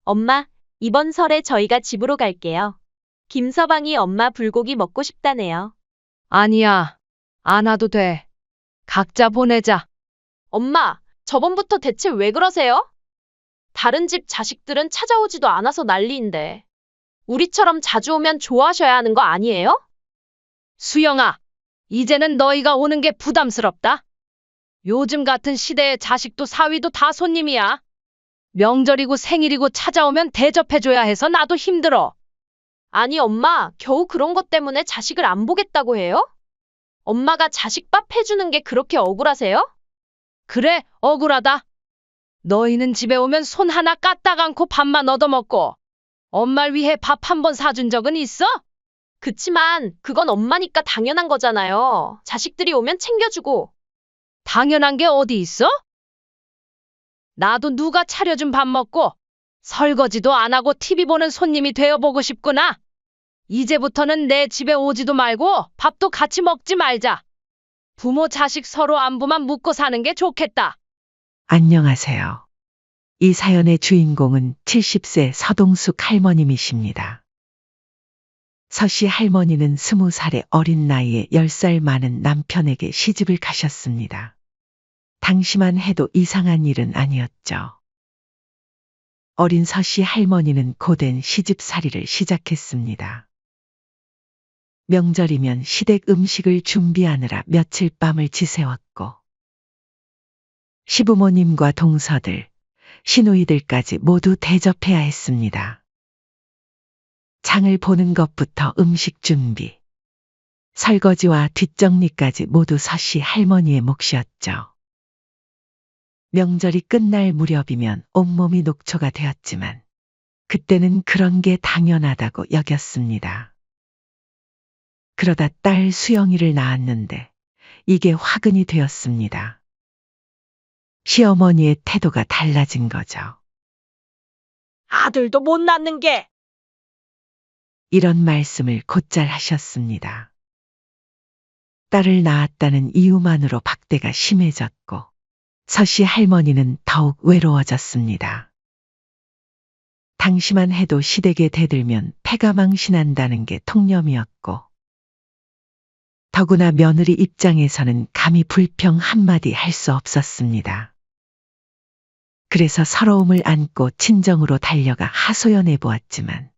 엄마, 이번 설에 저희가 집으로 갈게요. 김서방이 엄마 불고기 먹고 싶다네요. 아니야. 안 와도 돼. 각자 보내자. 엄마, 저번부터 대체 왜 그러세요? 다른 집 자식들은 찾아오지도 않아서 난리인데. 우리처럼 자주 오면 좋아하셔야 하는 거 아니에요? 수영아, 이제는 너희가 오는 게 부담스럽다. 요즘 같은 시대에 자식도 사위도 다 손님이야. 명절이고 생일이고 찾아오면 대접해줘야 해서 나도 힘들어. 아니, 엄마, 겨우 그런 것 때문에 자식을 안 보겠다고 해요? 엄마가 자식밥 해주는 게 그렇게 억울하세요? 그래, 억울하다. 너희는 집에 오면 손 하나 까딱 않고 밥만 얻어먹고 엄마를 위해 밥 한 번 사준 적은 있어? 그치만 그건 엄마니까 당연한 거잖아요. 자식들이 오면 챙겨주고. 당연한 게 어디 있어? 나도 누가 차려준 밥 먹고 설거지도 안 하고 TV 보는 손님이 되어보고 싶구나. 이제부터는 내 집에 오지도 말고 밥도 같이 먹지 말자. 부모 자식 서로 안부만 묻고 사는 게 좋겠다. 안녕하세요. 이 사연의 주인공은 70세 서동숙 할머님이십니다. 서씨 할머니는 20살의 어린 나이에 10살 많은 남편에게 시집을 가셨습니다. 당시만 해도 이상한 일은 아니었죠. 어린 서씨 할머니는 고된 시집살이를 시작했습니다. 명절이면 시댁 음식을 준비하느라 며칠 밤을 지새웠고 시부모님과 동서들, 시누이들까지 모두 대접해야 했습니다. 장을 보는 것부터 음식 준비, 설거지와 뒷정리까지 모두 서씨 할머니의 몫이었죠. 명절이 끝날 무렵이면 온몸이 녹초가 되었지만 그때는 그런 게 당연하다고 여겼습니다. 그러다 딸 수영이를 낳았는데 이게 화근이 되었습니다. 시어머니의 태도가 달라진 거죠. 아들도 못 낳는 게. 이런 말씀을 곧잘 하셨습니다. 딸을 낳았다는 이유만으로 박대가 심해졌고 서씨 할머니는 더욱 외로워졌습니다. 당시만 해도 시댁에 대들면 패가 망신한다는 게 통념이었고 더구나 며느리 입장에서는 감히 불평 한마디 할 수 없었습니다. 그래서 서러움을 안고 친정으로 달려가 하소연해 보았지만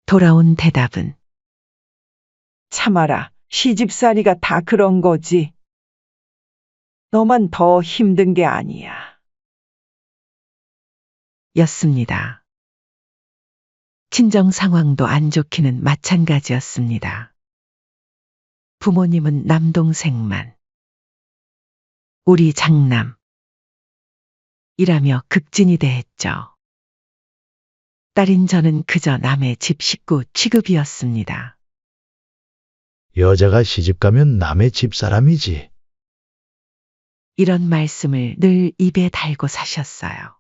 돌아온 대답은 참아라, 시집살이가 다 그런 거지. 너만 더 힘든 게 아니야. 였습니다. 친정 상황도 안 좋기는 마찬가지였습니다. 부모님은 남동생만, 우리 장남, 이라며 극진이 대했죠. 딸인 저는 그저 남의 집 식구 취급이었습니다. 여자가 시집가면 남의 집사람이지. 이런 말씀을 늘 입에 달고 사셨어요.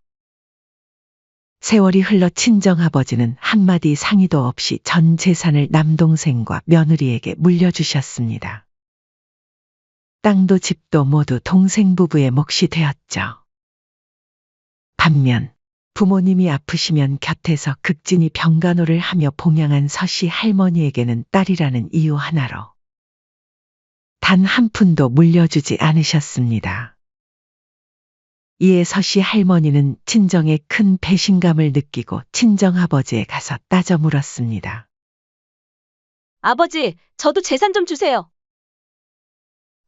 세월이 흘러 친정아버지는 한마디 상의도 없이 전 재산을 남동생과 며느리에게 물려주셨습니다. 땅도 집도 모두 동생 부부의 몫이 되었죠. 반면 부모님이 아프시면 곁에서 극진히 병간호를 하며 봉양한 서씨 할머니에게는 딸이라는 이유 하나로 단 한 푼도 물려주지 않으셨습니다. 이에 서씨 할머니는 친정에 큰 배신감을 느끼고 친정아버지에 가서 따져 물었습니다. 아버지, 저도 재산 좀 주세요.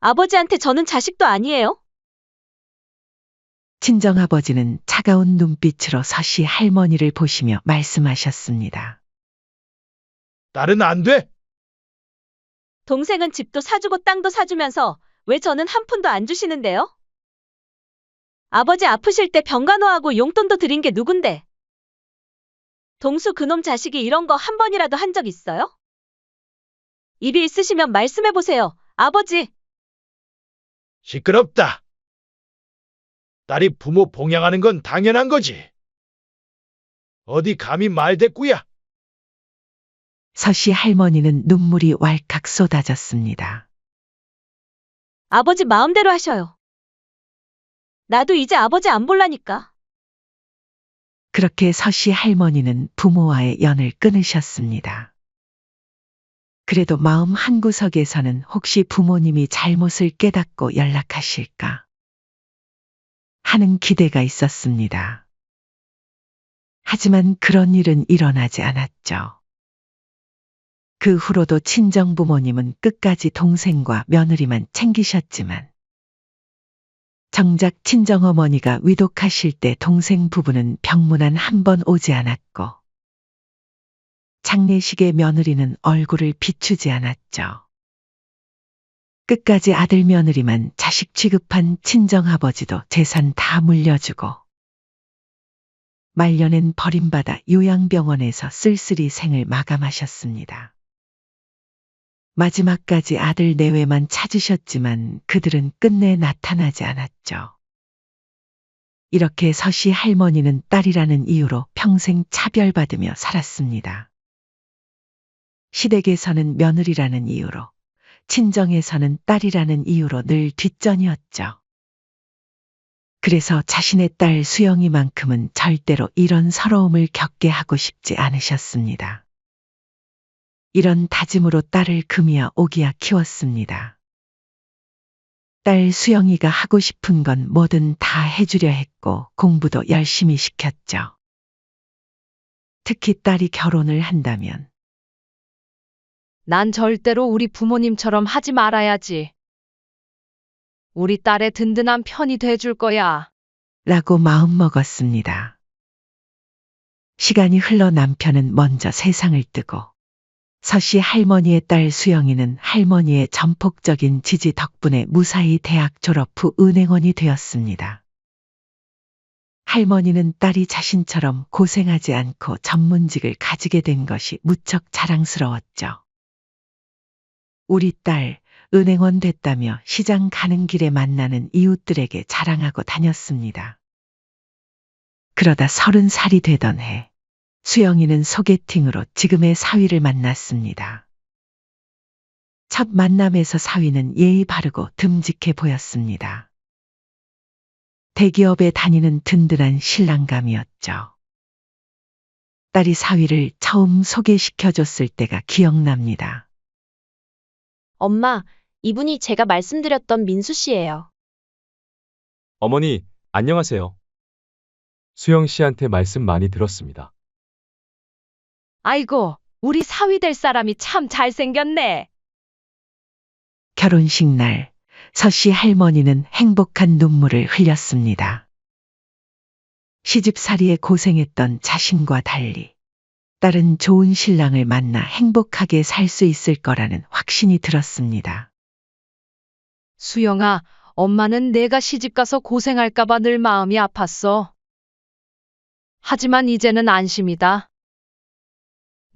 아버지한테 저는 자식도 아니에요? 친정아버지는 차가운 눈빛으로 서씨 할머니를 보시며 말씀하셨습니다. 딸은 안 돼. 동생은 집도 사주고 땅도 사주면서 왜 저는 한 푼도 안 주시는데요? 아버지 아프실 때 병간호하고 용돈도 드린 게 누군데? 동수 그놈 자식이 이런 거 한 번이라도 한 적 있어요? 입이 있으시면 말씀해보세요, 아버지. 시끄럽다. 딸이 부모 봉양하는 건 당연한 거지. 어디 감히 말대꾸야. 서씨 할머니는 눈물이 왈칵 쏟아졌습니다. 아버지 마음대로 하셔요. 나도 이제 아버지 안 볼라니까. 그렇게 서씨 할머니는 부모와의 연을 끊으셨습니다. 그래도 마음 한구석에서는 혹시 부모님이 잘못을 깨닫고 연락하실까 하는 기대가 있었습니다. 하지만 그런 일은 일어나지 않았죠. 그 후로도 친정 부모님은 끝까지 동생과 며느리만 챙기셨지만 정작 친정어머니가 위독하실 때 동생 부부는 병문안 한 번 오지 않았고 장례식에 며느리는 얼굴을 비추지 않았죠. 끝까지 아들 며느리만 자식 취급한 친정아버지도 재산 다 물려주고 말년엔 버림받아 요양병원에서 쓸쓸히 생을 마감하셨습니다. 마지막까지 아들 내외만 찾으셨지만 그들은 끝내 나타나지 않았죠. 이렇게 서씨 할머니는 딸이라는 이유로 평생 차별받으며 살았습니다. 시댁에서는 며느리라는 이유로, 친정에서는 딸이라는 이유로 늘 뒷전이었죠. 그래서 자신의 딸 수영이만큼은 절대로 이런 서러움을 겪게 하고 싶지 않으셨습니다. 이런 다짐으로 딸을 금이야 오기야 키웠습니다. 딸 수영이가 하고 싶은 건 뭐든 다 해주려 했고 공부도 열심히 시켰죠. 특히 딸이 결혼을 한다면 난 절대로 우리 부모님처럼 하지 말아야지. 우리 딸의 든든한 편이 돼줄 거야. 라고 마음먹었습니다. 시간이 흘러 남편은 먼저 세상을 뜨고 서씨 할머니의 딸 수영이는 할머니의 전폭적인 지지 덕분에 무사히 대학 졸업 후 은행원이 되었습니다. 할머니는 딸이 자신처럼 고생하지 않고 전문직을 가지게 된 것이 무척 자랑스러웠죠. 우리 딸 은행원 됐다며 시장 가는 길에 만나는 이웃들에게 자랑하고 다녔습니다. 그러다 30살이 되던 해 수영이는 소개팅으로 지금의 사위를 만났습니다. 첫 만남에서 사위는 예의 바르고 듬직해 보였습니다. 대기업에 다니는 든든한 신랑감이었죠. 딸이 사위를 처음 소개시켜줬을 때가 기억납니다. 엄마, 이분이 제가 말씀드렸던 민수 씨예요. 어머니, 안녕하세요. 수영 씨한테 말씀 많이 들었습니다. 아이고, 우리 사위 될 사람이 참 잘생겼네. 결혼식 날 서씨 할머니는 행복한 눈물을 흘렸습니다. 시집살이에 고생했던 자신과 달리 딸은 좋은 신랑을 만나 행복하게 살 수 있을 거라는 확신이 들었습니다. 수영아, 엄마는 내가 시집가서 고생할까봐 늘 마음이 아팠어. 하지만 이제는 안심이다.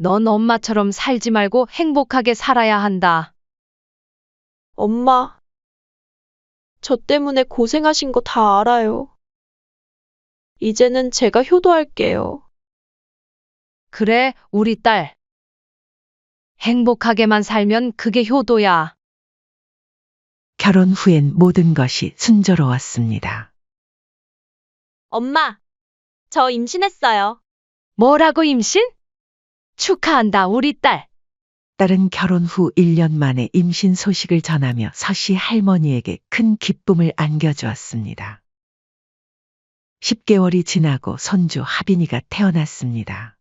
넌 엄마처럼 살지 말고 행복하게 살아야 한다. 엄마, 저 때문에 고생하신 거 다 알아요. 이제는 제가 효도할게요. 그래, 우리 딸. 행복하게만 살면 그게 효도야. 결혼 후엔 모든 것이 순조로웠습니다. 엄마, 저 임신했어요. 뭐라고 임신? 축하한다, 우리 딸. 딸은 결혼 후 1년 만에 임신 소식을 전하며 서씨 할머니에게 큰 기쁨을 안겨주었습니다. 10개월이 지나고 손주 하빈이가 태어났습니다.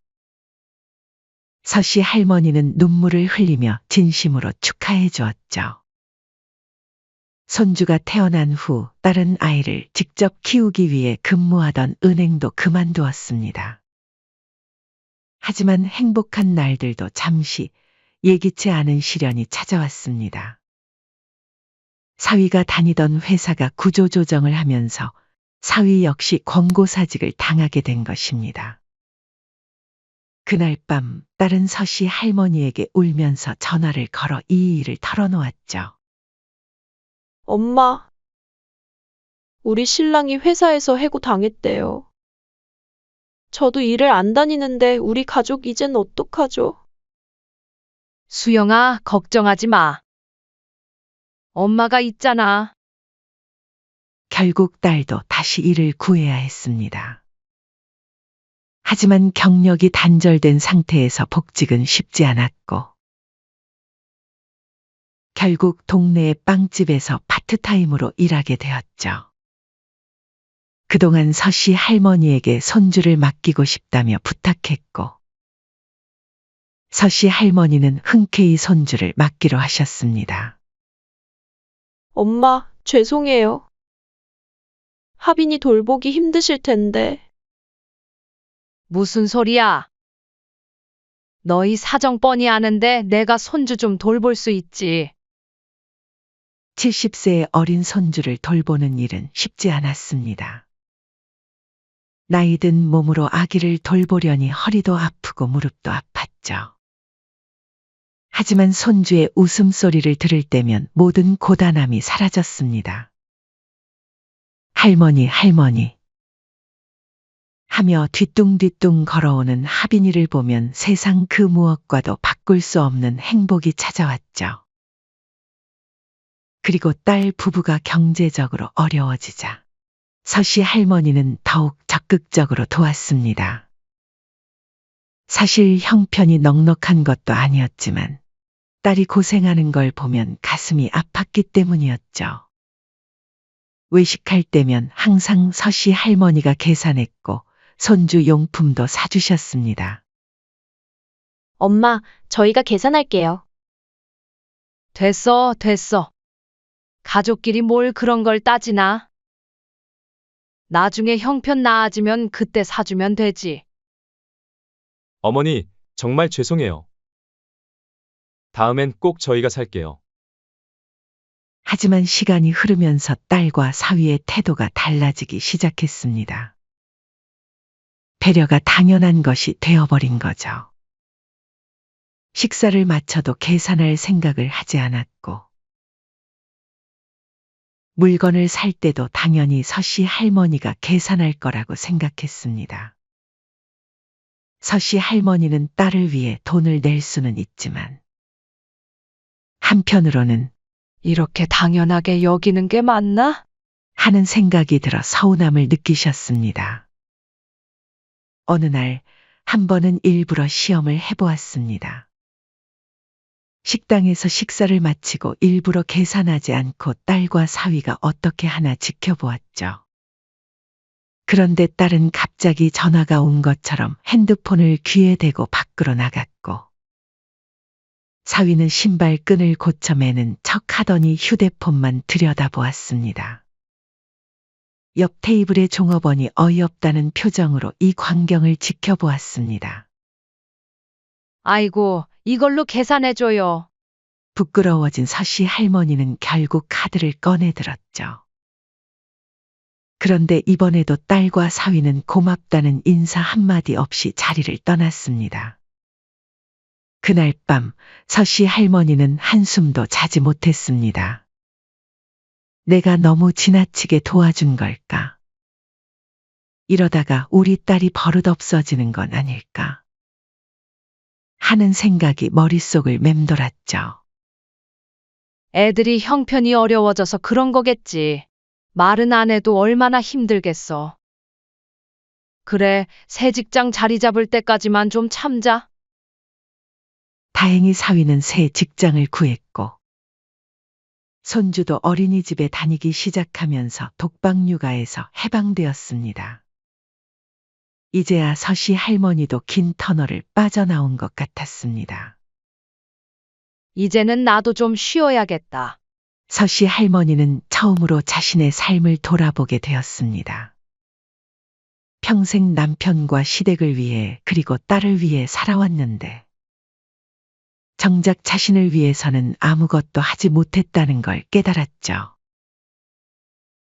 서씨 할머니는 눈물을 흘리며 진심으로 축하해 주었죠. 손주가 태어난 후 딸은 아이를 직접 키우기 위해 근무하던 은행도 그만두었습니다. 하지만 행복한 날들도 잠시 예기치 않은 시련이 찾아왔습니다. 사위가 다니던 회사가 구조조정을 하면서 사위 역시 권고사직을 당하게 된 것입니다. 그날 밤 딸은 서씨 할머니에게 울면서 전화를 걸어 이 일을 털어놓았죠. 엄마, 우리 신랑이 회사에서 해고 당했대요. 저도 일을 안 다니는데 우리 가족 이젠 어떡하죠? 수영아, 걱정하지 마. 엄마가 있잖아. 결국 딸도 다시 일을 구해야 했습니다. 하지만 경력이 단절된 상태에서 복직은 쉽지 않았고, 결국 동네의 빵집에서 파트타임으로 일하게 되었죠. 그동안 서씨 할머니에게 손주를 맡기고 싶다며 부탁했고, 서씨 할머니는 흔쾌히 손주를 맡기로 하셨습니다. 엄마, 죄송해요. 하빈이 돌보기 힘드실 텐데. 무슨 소리야? 너희 사정 뻔히 아는데 내가 손주 좀 돌볼 수 있지. 70세의 어린 손주를 돌보는 일은 쉽지 않았습니다. 나이든 몸으로 아기를 돌보려니 허리도 아프고 무릎도 아팠죠. 하지만 손주의 웃음소리를 들을 때면 모든 고단함이 사라졌습니다. 할머니, 할머니 하며 뒤뚱뒤뚱 걸어오는 하빈이를 보면 세상 그 무엇과도 바꿀 수 없는 행복이 찾아왔죠. 그리고 딸 부부가 경제적으로 어려워지자 서씨 할머니는 더욱 적극적으로 도왔습니다. 사실 형편이 넉넉한 것도 아니었지만 딸이 고생하는 걸 보면 가슴이 아팠기 때문이었죠. 외식할 때면 항상 서씨 할머니가 계산했고 손주 용품도 사주셨습니다. 엄마, 저희가 계산할게요. 됐어, 됐어. 가족끼리 뭘 그런 걸 따지나? 나중에 형편 나아지면 그때 사주면 되지. 어머니, 정말 죄송해요. 다음엔 꼭 저희가 살게요. 하지만 시간이 흐르면서 딸과 사위의 태도가 달라지기 시작했습니다. 배려가 당연한 것이 되어버린 거죠. 식사를 마쳐도 계산할 생각을 하지 않았고, 물건을 살 때도 당연히 서씨 할머니가 계산할 거라고 생각했습니다. 서씨 할머니는 딸을 위해 돈을 낼 수는 있지만, 한편으로는 이렇게 당연하게 여기는 게 맞나? 하는 생각이 들어 서운함을 느끼셨습니다. 어느 날 한 번은 일부러 시험을 해보았습니다. 식당에서 식사를 마치고 일부러 계산하지 않고 딸과 사위가 어떻게 하나 지켜보았죠. 그런데 딸은 갑자기 전화가 온 것처럼 핸드폰을 귀에 대고 밖으로 나갔고, 사위는 신발끈을 고쳐 매는 척 하더니 휴대폰만 들여다보았습니다. 옆 테이블의 종업원이 어이없다는 표정으로 이 광경을 지켜보았습니다. 아이고, 이걸로 계산해줘요. 부끄러워진 서씨 할머니는 결국 카드를 꺼내들었죠. 그런데 이번에도 딸과 사위는 고맙다는 인사 한마디 없이 자리를 떠났습니다. 그날 밤 서씨 할머니는 한숨도 자지 못했습니다. 내가 너무 지나치게 도와준 걸까? 이러다가 우리 딸이 버릇없어지는 건 아닐까? 하는 생각이 머릿속을 맴돌았죠. 애들이 형편이 어려워져서 그런 거겠지. 말은 안 해도 얼마나 힘들겠어. 그래, 새 직장 자리 잡을 때까지만 좀 참자. 다행히 사위는 새 직장을 구했고, 손주도 어린이집에 다니기 시작하면서 독박육아에서 해방되었습니다. 이제야 서씨 할머니도 긴 터널을 빠져나온 것 같았습니다. 이제는 나도 좀 쉬어야겠다. 서씨 할머니는 처음으로 자신의 삶을 돌아보게 되었습니다. 평생 남편과 시댁을 위해 그리고 딸을 위해 살아왔는데, 정작 자신을 위해서는 아무것도 하지 못했다는 걸 깨달았죠.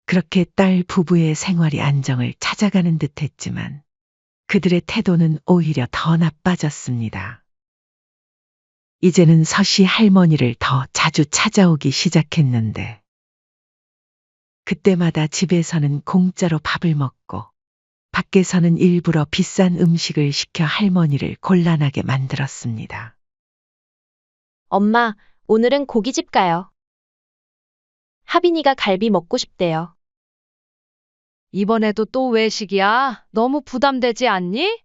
그렇게 딸 부부의 생활이 안정을 찾아가는 듯 했지만, 그들의 태도는 오히려 더 나빠졌습니다. 이제는 서씨 할머니를 더 자주 찾아오기 시작했는데, 그때마다 집에서는 공짜로 밥을 먹고, 밖에서는 일부러 비싼 음식을 시켜 할머니를 곤란하게 만들었습니다. 엄마, 오늘은 고깃집 가요. 하빈이가 갈비 먹고 싶대요. 이번에도 또 외식이야? 너무 부담되지 않니?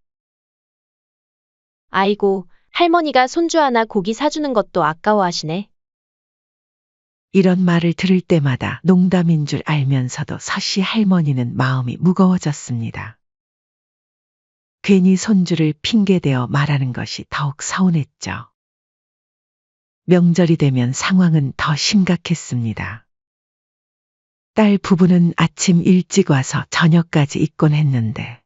아이고, 할머니가 손주 하나 고기 사주는 것도 아까워하시네. 이런 말을 들을 때마다 농담인 줄 알면서도 서씨 할머니는 마음이 무거워졌습니다. 괜히 손주를 핑계대어 말하는 것이 더욱 서운했죠. 명절이 되면 상황은 더 심각했습니다. 딸 부부는 아침 일찍 와서 저녁까지 있곤 했는데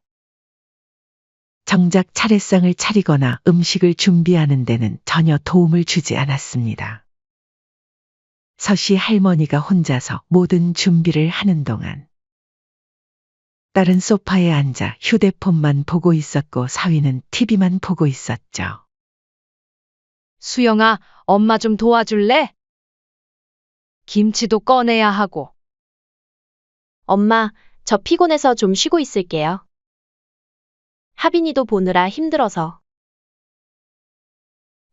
정작 차례상을 차리거나 음식을 준비하는 데는 전혀 도움을 주지 않았습니다. 서씨 할머니가 혼자서 모든 준비를 하는 동안 딸은 소파에 앉아 휴대폰만 보고 있었고 사위는 TV만 보고 있었죠. 수영아, 엄마 좀 도와줄래? 김치도 꺼내야 하고. 엄마, 저 피곤해서 좀 쉬고 있을게요. 하빈이도 보느라 힘들어서.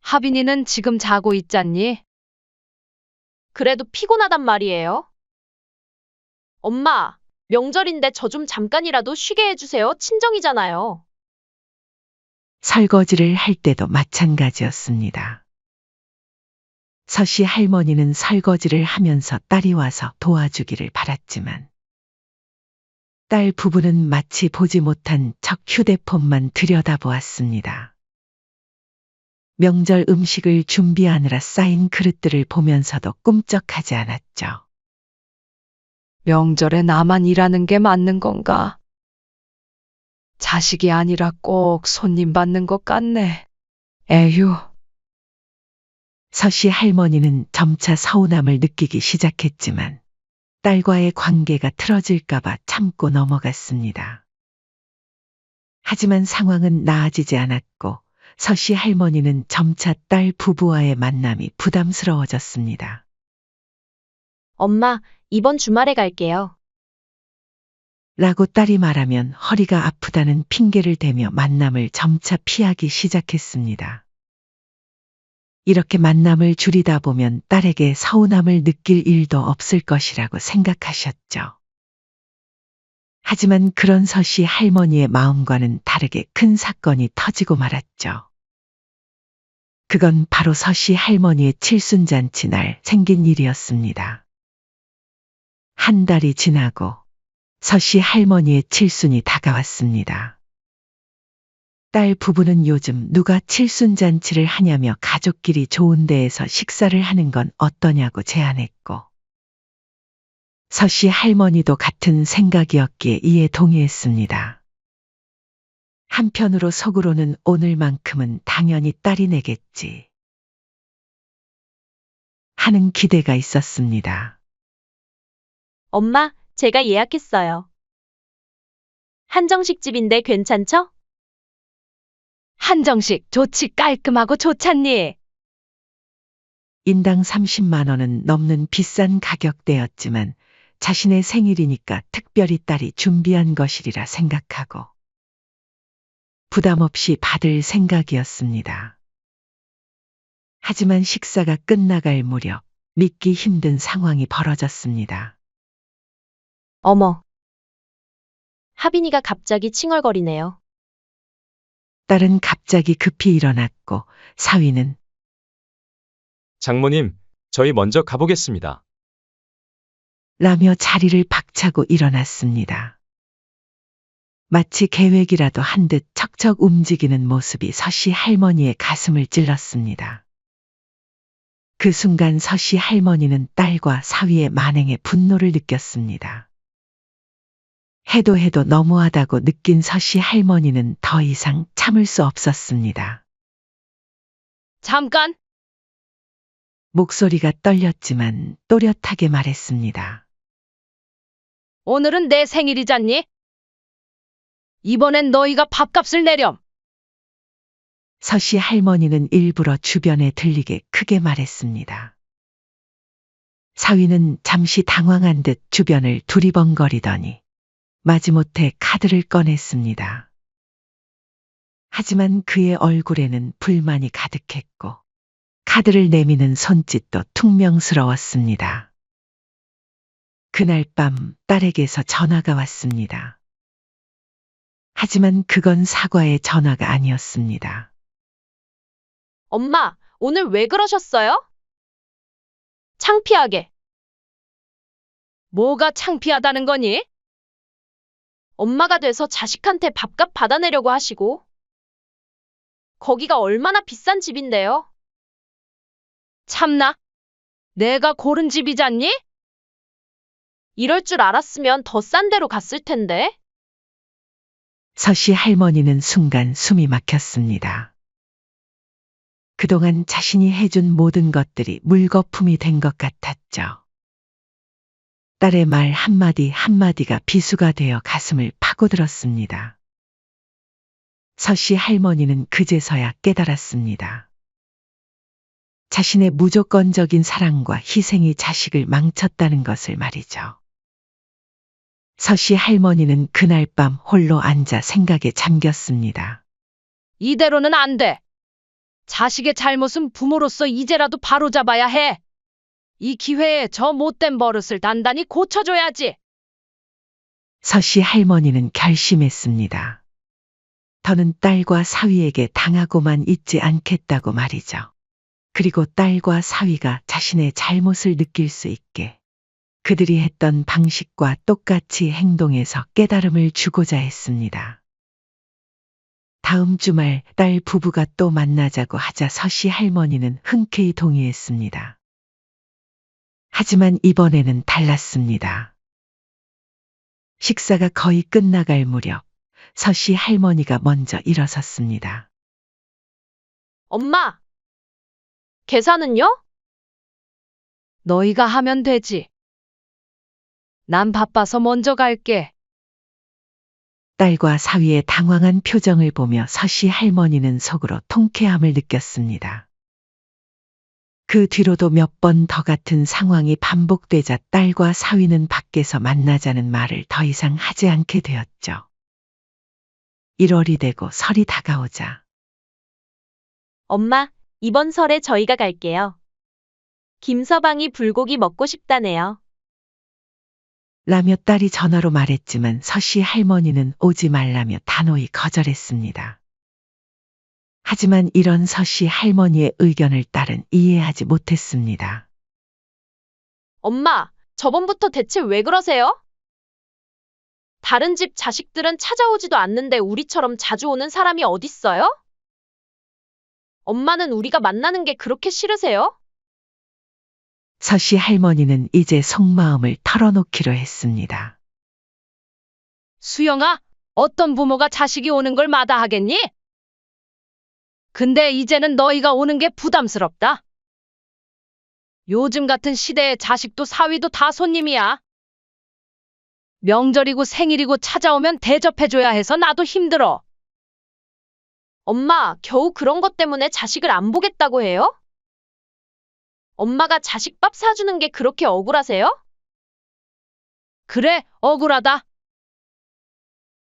하빈이는 지금 자고 있잖니? 그래도 피곤하단 말이에요. 엄마, 명절인데 저 좀 잠깐이라도 쉬게 해주세요. 친정이잖아요. 설거지를 할 때도 마찬가지였습니다. 서씨 할머니는 설거지를 하면서 딸이 와서 도와주기를 바랐지만 딸 부부는 마치 보지 못한 척 휴대폰만 들여다보았습니다. 명절 음식을 준비하느라 쌓인 그릇들을 보면서도 꿈쩍하지 않았죠. 명절에 나만 일하는 게 맞는 건가? 자식이 아니라 꼭 손님 받는 것 같네. 에휴. 서씨 할머니는 점차 서운함을 느끼기 시작했지만 딸과의 관계가 틀어질까봐 참고 넘어갔습니다. 하지만 상황은 나아지지 않았고 서씨 할머니는 점차 딸 부부와의 만남이 부담스러워졌습니다. 엄마, 이번 주말에 갈게요. 라고 딸이 말하면 허리가 아프다는 핑계를 대며 만남을 점차 피하기 시작했습니다. 이렇게 만남을 줄이다 보면 딸에게 서운함을 느낄 일도 없을 것이라고 생각하셨죠. 하지만 그런 서씨 할머니의 마음과는 다르게 큰 사건이 터지고 말았죠. 그건 바로 서씨 할머니의 칠순잔치 날 생긴 일이었습니다. 한 달이 지나고 서씨 할머니의 칠순이 다가왔습니다. 딸 부부는 요즘 누가 칠순잔치를 하냐며 가족끼리 좋은 데에서 식사를 하는 건 어떠냐고 제안했고 서씨 할머니도 같은 생각이었기에 이에 동의했습니다. 한편으로 속으로는 오늘만큼은 당연히 딸이 내겠지 하는 기대가 있었습니다. 엄마, 제가 예약했어요. 한정식 집인데 괜찮죠? 한정식 좋지 깔끔하고 좋잖니. 인당 30만 원은 넘는 비싼 가격대였지만 자신의 생일이니까 특별히 딸이 준비한 것이리라 생각하고 부담 없이 받을 생각이었습니다. 하지만 식사가 끝나갈 무렵 믿기 힘든 상황이 벌어졌습니다. 어머. 하빈이가 갑자기 칭얼거리네요. 딸은 갑자기 급히 일어났고 사위는 장모님, 저희 먼저 가보겠습니다. 라며 자리를 박차고 일어났습니다. 마치 계획이라도 한 듯 척척 움직이는 모습이 서씨 할머니의 가슴을 찔렀습니다. 그 순간 서씨 할머니는 딸과 사위의 만행에 분노를 느꼈습니다. 해도 너무하다고 느낀 서씨 할머니는 더 이상 참을 수 없었습니다. 잠깐! 목소리가 떨렸지만 또렷하게 말했습니다. 오늘은 내 생일이잖니? 이번엔 너희가 밥값을 내렴. 서씨 할머니는 일부러 주변에 들리게 크게 말했습니다. 사위는 잠시 당황한 듯 주변을 두리번거리더니 마지못해 카드를 꺼냈습니다. 하지만 그의 얼굴에는 불만이 가득했고 카드를 내미는 손짓도 퉁명스러웠습니다. 그날 밤 딸에게서 전화가 왔습니다. 하지만 그건 사과의 전화가 아니었습니다. 엄마, 오늘 왜 그러셨어요? 창피하게. 뭐가 창피하다는 거니? 엄마가 돼서 자식한테 밥값 받아내려고 하시고. 거기가 얼마나 비싼 집인데요? 참나. 내가 고른 집이잖니? 이럴 줄 알았으면 더 싼 데로 갔을 텐데. 서씨 할머니는 순간 숨이 막혔습니다. 그동안 자신이 해준 모든 것들이 물거품이 된 것 같았죠. 딸의 말 한마디 한마디가 비수가 되어 가슴을 파고들었습니다. 서씨 할머니는 그제서야 깨달았습니다. 자신의 무조건적인 사랑과 희생이 자식을 망쳤다는 것을 말이죠. 서씨 할머니는 그날 밤 홀로 앉아 생각에 잠겼습니다. 이대로는 안 돼. 자식의 잘못은 부모로서 이제라도 바로잡아야 해. 이 기회에 저 못된 버릇을 단단히 고쳐줘야지. 서씨 할머니는 결심했습니다. 더는 딸과 사위에게 당하고만 있지 않겠다고 말이죠. 그리고 딸과 사위가 자신의 잘못을 느낄 수 있게 그들이 했던 방식과 똑같이 행동해서 깨달음을 주고자 했습니다. 다음 주말 딸 부부가 또 만나자고 하자 서씨 할머니는 흔쾌히 동의했습니다. 하지만 이번에는 달랐습니다. 식사가 거의 끝나갈 무렵 서씨 할머니가 먼저 일어섰습니다. 엄마, 계산은요? 너희가 하면 되지. 난 바빠서 먼저 갈게. 딸과 사위의 당황한 표정을 보며 서씨 할머니는 속으로 통쾌함을 느꼈습니다. 그 뒤로도 몇 번 더 같은 상황이 반복되자 딸과 사위는 밖에서 만나자는 말을 더 이상 하지 않게 되었죠. 1월이 되고 설이 다가오자 엄마, 이번 설에 저희가 갈게요. 김서방이 불고기 먹고 싶다네요. 라며 딸이 전화로 말했지만 서씨 할머니는 오지 말라며 단호히 거절했습니다. 하지만 이런 서씨 할머니의 의견을 딸은 이해하지 못했습니다. 엄마, 저번부터 대체 왜 그러세요? 다른 집 자식들은 찾아오지도 않는데 우리처럼 자주 오는 사람이 어딨어요? 엄마는 우리가 만나는 게 그렇게 싫으세요? 서씨 할머니는 이제 속마음을 털어놓기로 했습니다. 수영아, 어떤 부모가 자식이 오는 걸 마다하겠니? 근데 이제는 너희가 오는 게 부담스럽다. 요즘 같은 시대에 자식도 사위도 다 손님이야. 명절이고 생일이고 찾아오면 대접해줘야 해서 나도 힘들어. 엄마, 겨우 그런 것 때문에 자식을 안 보겠다고 해요? 엄마가 자식밥 사주는 게 그렇게 억울하세요? 그래, 억울하다.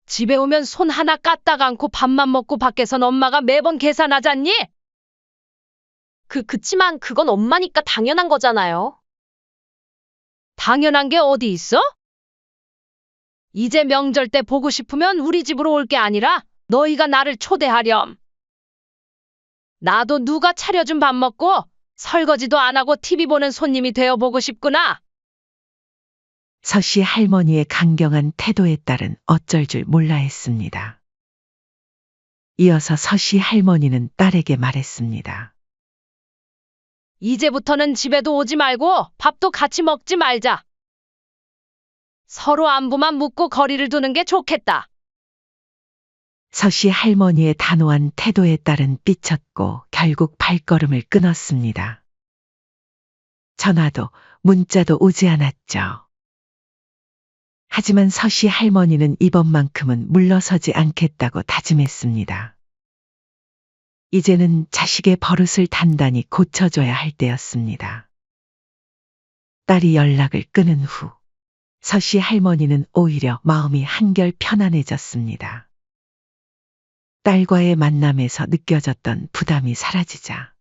집에 오면 손 하나 까딱 않고 밥만 먹고 밖에선 엄마가 매번 계산하잖니? 그치만 그건 엄마니까 당연한 거잖아요. 당연한 게 어디 있어? 이제 명절 때 보고 싶으면 우리 집으로 올 게 아니라 너희가 나를 초대하렴. 나도 누가 차려준 밥 먹고 설거지도 안 하고 TV 보는 손님이 되어보고 싶구나. 서씨 할머니의 강경한 태도에 딸은 어쩔 줄 몰라 했습니다. 이어서 서씨 할머니는 딸에게 말했습니다. 이제부터는 집에도 오지 말고 밥도 같이 먹지 말자. 서로 안부만 묻고 거리를 두는 게 좋겠다. 서씨 할머니의 단호한 태도에 딸은 삐쳤고 결국 발걸음을 끊었습니다. 전화도 문자도 오지 않았죠. 하지만 서씨 할머니는 이번만큼은 물러서지 않겠다고 다짐했습니다. 이제는 자식의 버릇을 단단히 고쳐줘야 할 때였습니다. 딸이 연락을 끊은 후 서씨 할머니는 오히려 마음이 한결 편안해졌습니다. 딸과의 만남에서 느껴졌던 부담이 사라지자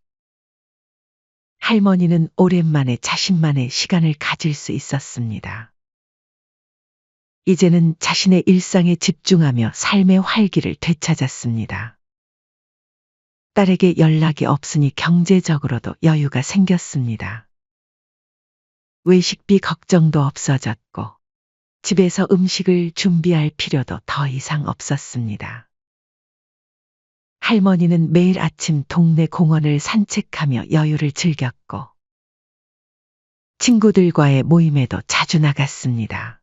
할머니는 오랜만에 자신만의 시간을 가질 수 있었습니다. 이제는 자신의 일상에 집중하며 삶의 활기를 되찾았습니다. 딸에게 연락이 없으니 경제적으로도 여유가 생겼습니다. 외식비 걱정도 없어졌고 집에서 음식을 준비할 필요도 더 이상 없었습니다. 할머니는 매일 아침 동네 공원을 산책하며 여유를 즐겼고 친구들과의 모임에도 자주 나갔습니다.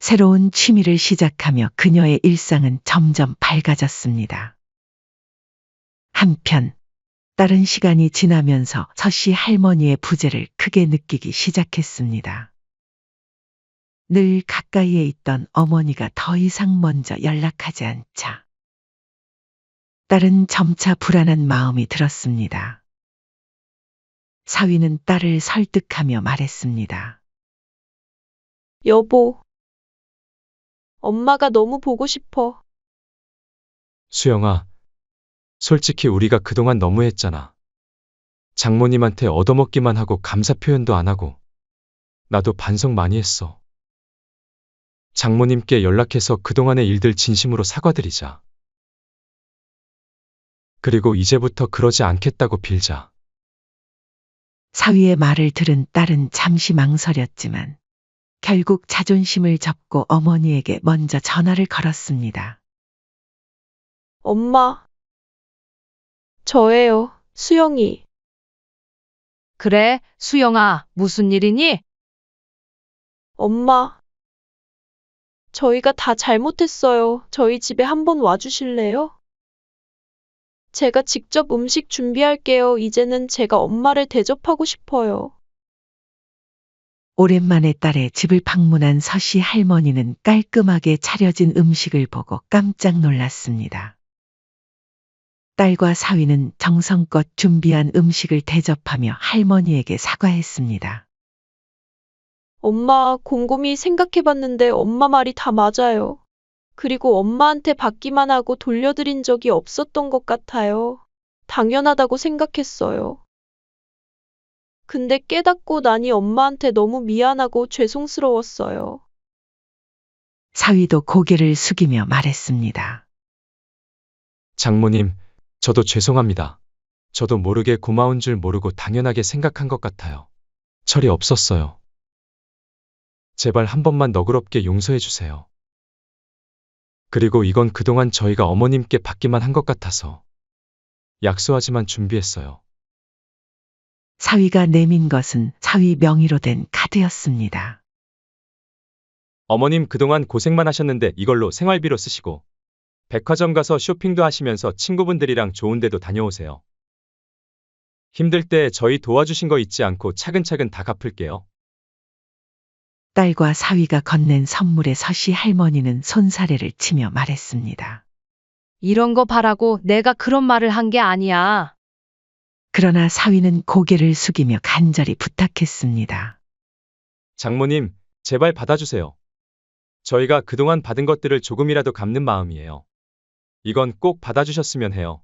새로운 취미를 시작하며 그녀의 일상은 점점 밝아졌습니다. 한편 다른 시간이 지나면서 서씨 할머니의 부재를 크게 느끼기 시작했습니다. 늘 가까이에 있던 어머니가 더 이상 먼저 연락하지 않자 딸은 점차 불안한 마음이 들었습니다. 사위는 딸을 설득하며 말했습니다. 여보, 엄마가 너무 보고 싶어. 수영아, 솔직히 우리가 그동안 너무했잖아. 장모님한테 얻어먹기만 하고 감사 표현도 안 하고. 나도 반성 많이 했어. 장모님께 연락해서 그동안의 일들 진심으로 사과드리자. 그리고 이제부터 그러지 않겠다고 빌자. 사위의 말을 들은 딸은 잠시 망설였지만 결국 자존심을 접고 어머니에게 먼저 전화를 걸었습니다. 엄마, 저예요, 수영이. 그래, 수영아, 무슨 일이니? 엄마, 저희가 다 잘못했어요. 저희 집에 한번 와주실래요? 제가 직접 음식 준비할게요. 이제는 제가 엄마를 대접하고 싶어요. 오랜만에 딸의 집을 방문한 서씨 할머니는 깔끔하게 차려진 음식을 보고 깜짝 놀랐습니다. 딸과 사위는 정성껏 준비한 음식을 대접하며 할머니에게 사과했습니다. 엄마, 곰곰이 생각해봤는데 엄마 말이 다 맞아요. 그리고 엄마한테 받기만 하고 돌려드린 적이 없었던 것 같아요. 당연하다고 생각했어요. 근데 깨닫고 나니 엄마한테 너무 미안하고 죄송스러웠어요. 사위도 고개를 숙이며 말했습니다. 장모님, 저도 죄송합니다. 저도 모르게 고마운 줄 모르고 당연하게 생각한 것 같아요. 철이 없었어요. 제발 한 번만 너그럽게 용서해 주세요. 그리고 이건 그동안 저희가 어머님께 받기만 한 것 같아서 약소하지만 준비했어요. 사위가 내민 것은 사위 명의로 된 카드였습니다. 어머님 그동안 고생만 하셨는데 이걸로 생활비로 쓰시고 백화점 가서 쇼핑도 하시면서 친구분들이랑 좋은 데도 다녀오세요. 힘들 때 저희 도와주신 거 잊지 않고 차근차근 다 갚을게요. 딸과 사위가 건넨 선물에 서씨 할머니는 손사래를 치며 말했습니다. 이런 거 바라고 내가 그런 말을 한 게 아니야. 그러나 사위는 고개를 숙이며 간절히 부탁했습니다. 장모님, 제발 받아주세요. 저희가 그동안 받은 것들을 조금이라도 갚는 마음이에요. 이건 꼭 받아주셨으면 해요.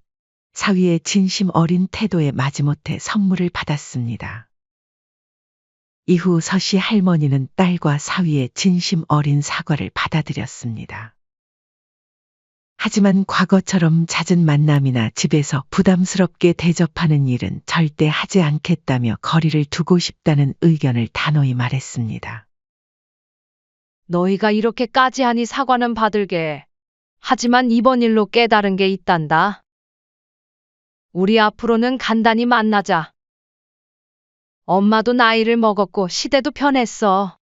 사위의 진심 어린 태도에 마지못해 선물을 받았습니다. 이후 서씨 할머니는 딸과 사위의 진심 어린 사과를 받아들였습니다. 하지만 과거처럼 잦은 만남이나 집에서 부담스럽게 대접하는 일은 절대 하지 않겠다며 거리를 두고 싶다는 의견을 단호히 말했습니다. 너희가 이렇게까지 하니 사과는 받을게. 하지만 이번 일로 깨달은 게 있단다. 우리 앞으로는 간단히 만나자. 엄마도 나이를 먹었고 시대도 변했어.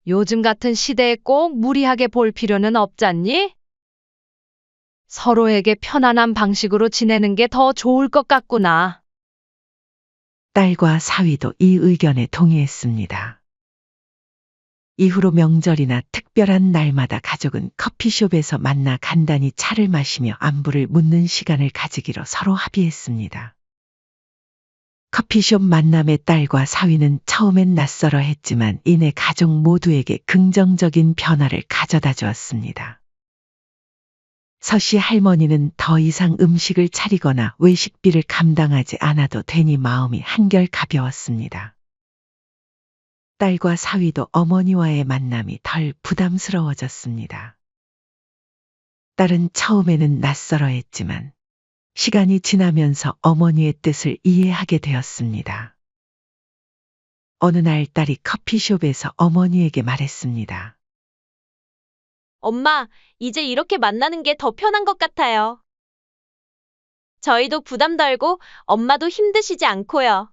요즘 같은 시대에 꼭 무리하게 볼 필요는 없잖니? 서로에게 편안한 방식으로 지내는 게 더 좋을 것 같구나. 딸과 사위도 이 의견에 동의했습니다. 이후로 명절이나 특별한 날마다 가족은 커피숍에서 만나 간단히 차를 마시며 안부를 묻는 시간을 가지기로 서로 합의했습니다. 커피숍 만남에 딸과 사위는 처음엔 낯설어 했지만 이내 가족 모두에게 긍정적인 변화를 가져다 주었습니다. 서씨 할머니는 더 이상 음식을 차리거나 외식비를 감당하지 않아도 되니 마음이 한결 가벼웠습니다. 딸과 사위도 어머니와의 만남이 덜 부담스러워졌습니다. 딸은 처음에는 낯설어 했지만 시간이 지나면서 어머니의 뜻을 이해하게 되었습니다. 어느 날 딸이 커피숍에서 어머니에게 말했습니다. 엄마, 이제 이렇게 만나는 게 더 편한 것 같아요. 저희도 부담 덜고 엄마도 힘드시지 않고요.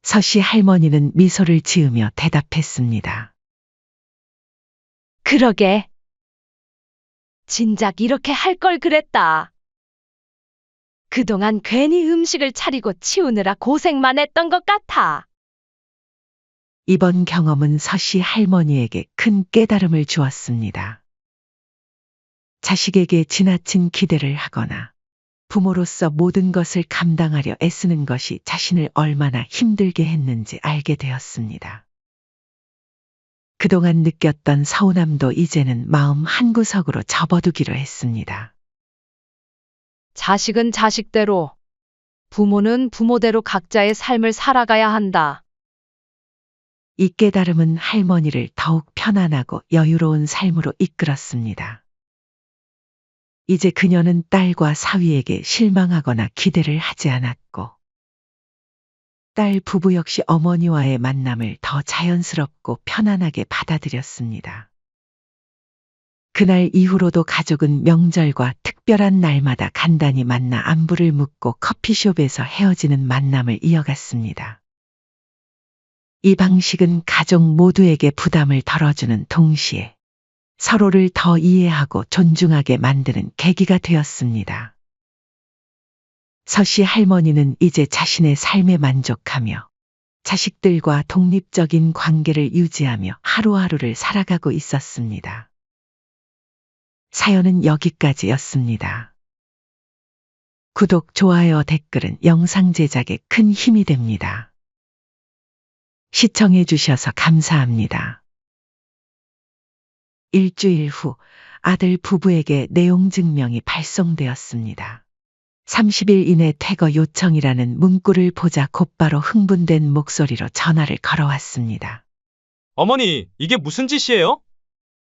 서씨 할머니는 미소를 지으며 대답했습니다. 그러게. 진작 이렇게 할 걸 그랬다. 그동안 괜히 음식을 차리고 치우느라 고생만 했던 것 같아. 이번 경험은 서씨 할머니에게 큰 깨달음을 주었습니다. 자식에게 지나친 기대를 하거나 부모로서 모든 것을 감당하려 애쓰는 것이 자신을 얼마나 힘들게 했는지 알게 되었습니다. 그동안 느꼈던 서운함도 이제는 마음 한구석으로 접어두기로 했습니다. 자식은 자식대로, 부모는 부모대로 각자의 삶을 살아가야 한다. 이 깨달음은 할머니를 더욱 편안하고 여유로운 삶으로 이끌었습니다. 이제 그녀는 딸과 사위에게 실망하거나 기대를 하지 않았고, 딸 부부 역시 어머니와의 만남을 더 자연스럽고 편안하게 받아들였습니다. 그날 이후로도 가족은 명절과 특별한 날마다 간단히 만나 안부를 묻고 커피숍에서 헤어지는 만남을 이어갔습니다. 이 방식은 가족 모두에게 부담을 덜어주는 동시에 서로를 더 이해하고 존중하게 만드는 계기가 되었습니다. 서씨 할머니는 이제 자신의 삶에 만족하며 자식들과 독립적인 관계를 유지하며 하루하루를 살아가고 있었습니다. 사연은 여기까지였습니다. 구독, 좋아요, 댓글은 영상 제작에 큰 힘이 됩니다. 시청해 주셔서 감사합니다. 일주일 후 아들 부부에게 내용 증명이 발송되었습니다. 30일 이내 퇴거 요청이라는 문구를 보자 곧바로 흥분된 목소리로 전화를 걸어왔습니다. 어머니, 이게 무슨 짓이에요?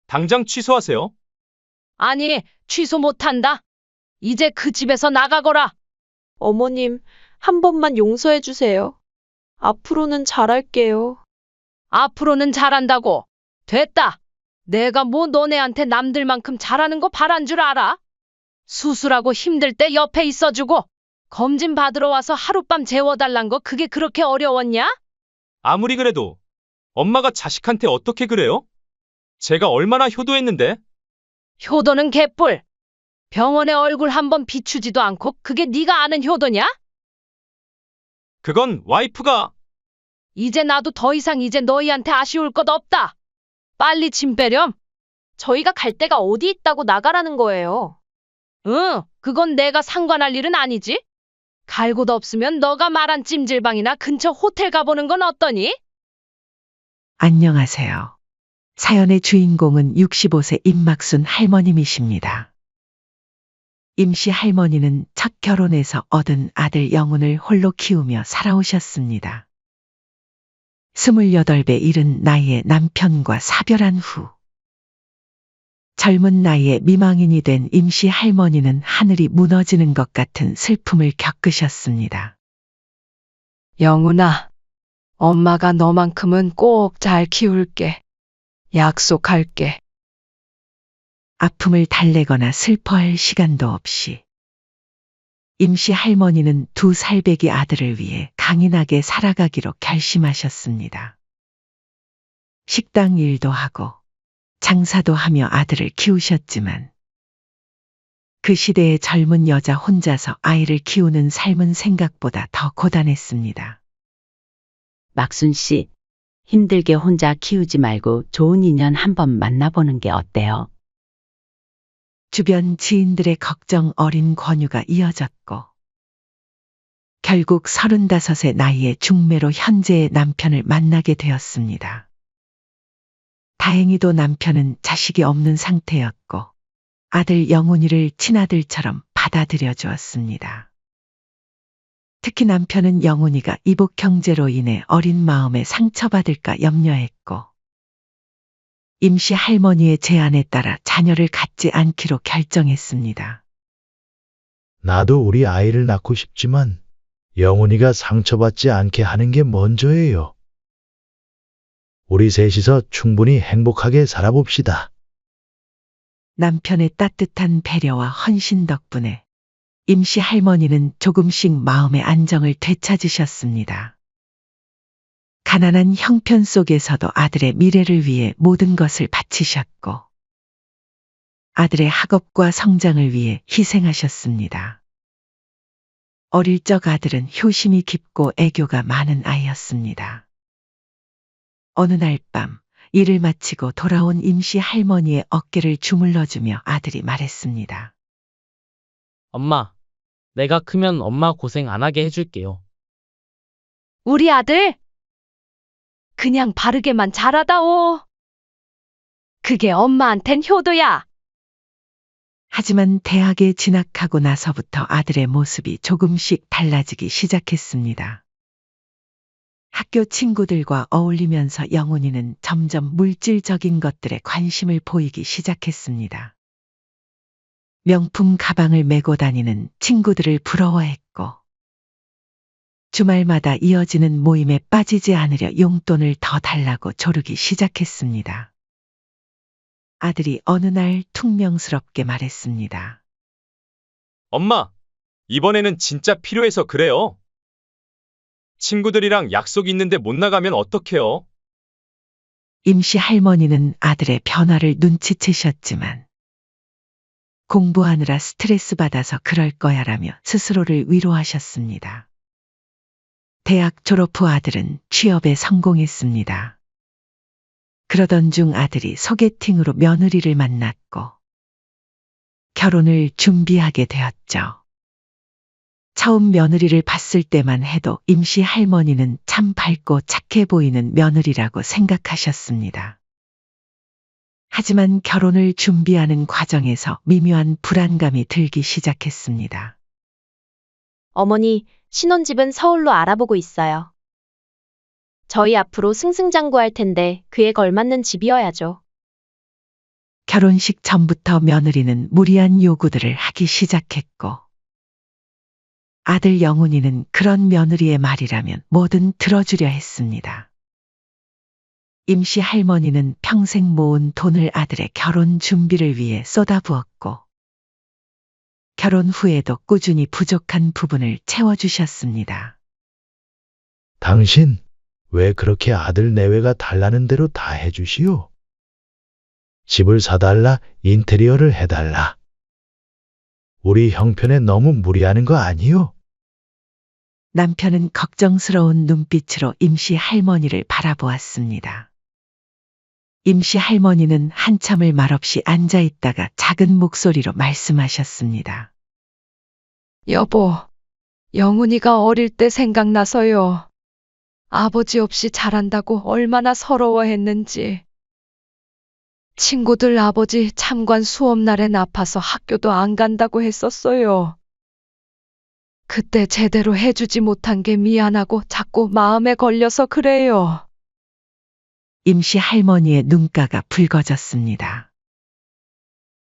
당장 취소하세요. 아니, 취소 못한다. 이제 그 집에서 나가거라. 어머님, 한 번만 용서해 주세요. 앞으로는 잘할게요. 앞으로는 잘한다고. 됐다. 내가 뭐 너네한테 남들만큼 잘하는 거 바란 줄 알아? 수술하고 힘들 때 옆에 있어주고 검진 받으러 와서 하룻밤 재워달란 거 그게 그렇게 어려웠냐? 아무리 그래도 엄마가 자식한테 어떻게 그래요? 제가 얼마나 효도했는데? 효도는 개뿔. 병원에 얼굴 한번 비추지도 않고 그게 네가 아는 효도냐? 그건 와이프가. 이제 나도 더 이상 이제 너희한테 아쉬울 것 없다. 빨리 짐 빼렴. 저희가 갈 데가 어디 있다고 나가라는 거예요. 응, 그건 내가 상관할 일은 아니지. 갈 곳 없으면 너가 말한 찜질방이나 근처 호텔 가보는 건 어떠니? 안녕하세요. 사연의 주인공은 65세 임막순 할머님이십니다. 임씨 할머니는 첫 결혼해서 얻은 아들 영훈을 홀로 키우며 살아오셨습니다. 28배 이른 나이에 남편과 사별한 후 젊은 나이에 미망인이 된 임씨 할머니는 하늘이 무너지는 것 같은 슬픔을 겪으셨습니다. 영훈아, 엄마가 너만큼은 꼭 잘 키울게. 약속할게. 아픔을 달래거나 슬퍼할 시간도 없이 임씨 할머니는 2살배기 아들을 위해 강인하게 살아가기로 결심하셨습니다. 식당 일도 하고 장사도 하며 아들을 키우셨지만 그 시대의 젊은 여자 혼자서 아이를 키우는 삶은 생각보다 더 고단했습니다. 막순 씨, 힘들게 혼자 키우지 말고 좋은 인연 한번 만나보는 게 어때요? 주변 지인들의 걱정 어린 권유가 이어졌고 결국 35의 나이에 중매로 현재의 남편을 만나게 되었습니다. 다행히도 남편은 자식이 없는 상태였고 아들 영훈이를 친아들처럼 받아들여 주었습니다. 특히 남편은 영훈이가 이복 형제로 인해 어린 마음에 상처받을까 염려했고 임씨 할머니의 제안에 따라 자녀를 갖지 않기로 결정했습니다. 나도 우리 아이를 낳고 싶지만 영훈이가 상처받지 않게 하는 게 먼저예요. 우리 셋이서 충분히 행복하게 살아봅시다. 남편의 따뜻한 배려와 헌신 덕분에 임씨 할머니는 조금씩 마음의 안정을 되찾으셨습니다. 가난한 형편 속에서도 아들의 미래를 위해 모든 것을 바치셨고, 아들의 학업과 성장을 위해 희생하셨습니다. 어릴 적 아들은 효심이 깊고 애교가 많은 아이였습니다. 어느 날 밤, 일을 마치고 돌아온 임씨 할머니의 어깨를 주물러주며 아들이 말했습니다. 엄마, 내가 크면 엄마 고생 안 하게 해줄게요. 우리 아들? 그냥 바르게만 자라다오. 그게 엄마한텐 효도야. 하지만 대학에 진학하고 나서부터 아들의 모습이 조금씩 달라지기 시작했습니다. 학교 친구들과 어울리면서 영훈이는 점점 물질적인 것들에 관심을 보이기 시작했습니다. 명품 가방을 메고 다니는 친구들을 부러워했고, 주말마다 이어지는 모임에 빠지지 않으려 용돈을 더 달라고 조르기 시작했습니다. 아들이 어느 날 퉁명스럽게 말했습니다. 엄마, 이번에는 진짜 필요해서 그래요. 친구들이랑 약속 있는데 못 나가면 어떡해요? 임씨 할머니는 아들의 변화를 눈치채셨지만 공부하느라 스트레스 받아서 그럴 거야라며 스스로를 위로하셨습니다. 대학 졸업 후 아들은 취업에 성공했습니다. 그러던 중 아들이 소개팅으로 며느리를 만났고 결혼을 준비하게 되었죠. 처음 며느리를 봤을 때만 해도 임씨 할머니는 참 밝고 착해 보이는 며느리라고 생각하셨습니다. 하지만 결혼을 준비하는 과정에서 미묘한 불안감이 들기 시작했습니다. 어머니, 신혼집은 서울로 알아보고 있어요. 저희 앞으로 승승장구할 텐데 그에 걸맞는 집이어야죠. 결혼식 전부터 며느리는 무리한 요구들을 하기 시작했고, 아들 영훈이는 그런 며느리의 말이라면 뭐든 들어주려 했습니다. 임씨 할머니는 평생 모은 돈을 아들의 결혼 준비를 위해 쏟아부었고, 결혼 후에도 꾸준히 부족한 부분을 채워주셨습니다. 당신, 왜 그렇게 아들 내외가 달라는 대로 다 해주시오? 집을 사달라, 인테리어를 해달라. 우리 형편에 너무 무리하는 거 아니요? 남편은 걱정스러운 눈빛으로 임씨 할머니를 바라보았습니다. 임씨 할머니는 한참을 말없이 앉아 있다가 작은 목소리로 말씀하셨습니다. 여보, 영훈이가 어릴 때 생각나서요. 아버지 없이 자란다고 얼마나 서러워했는지. 친구들 아버지 참관 수업날엔 아파서 학교도 안 간다고 했었어요. 그때 제대로 해주지 못한 게 미안하고 자꾸 마음에 걸려서 그래요. 임씨 할머니의 눈가가 붉어졌습니다.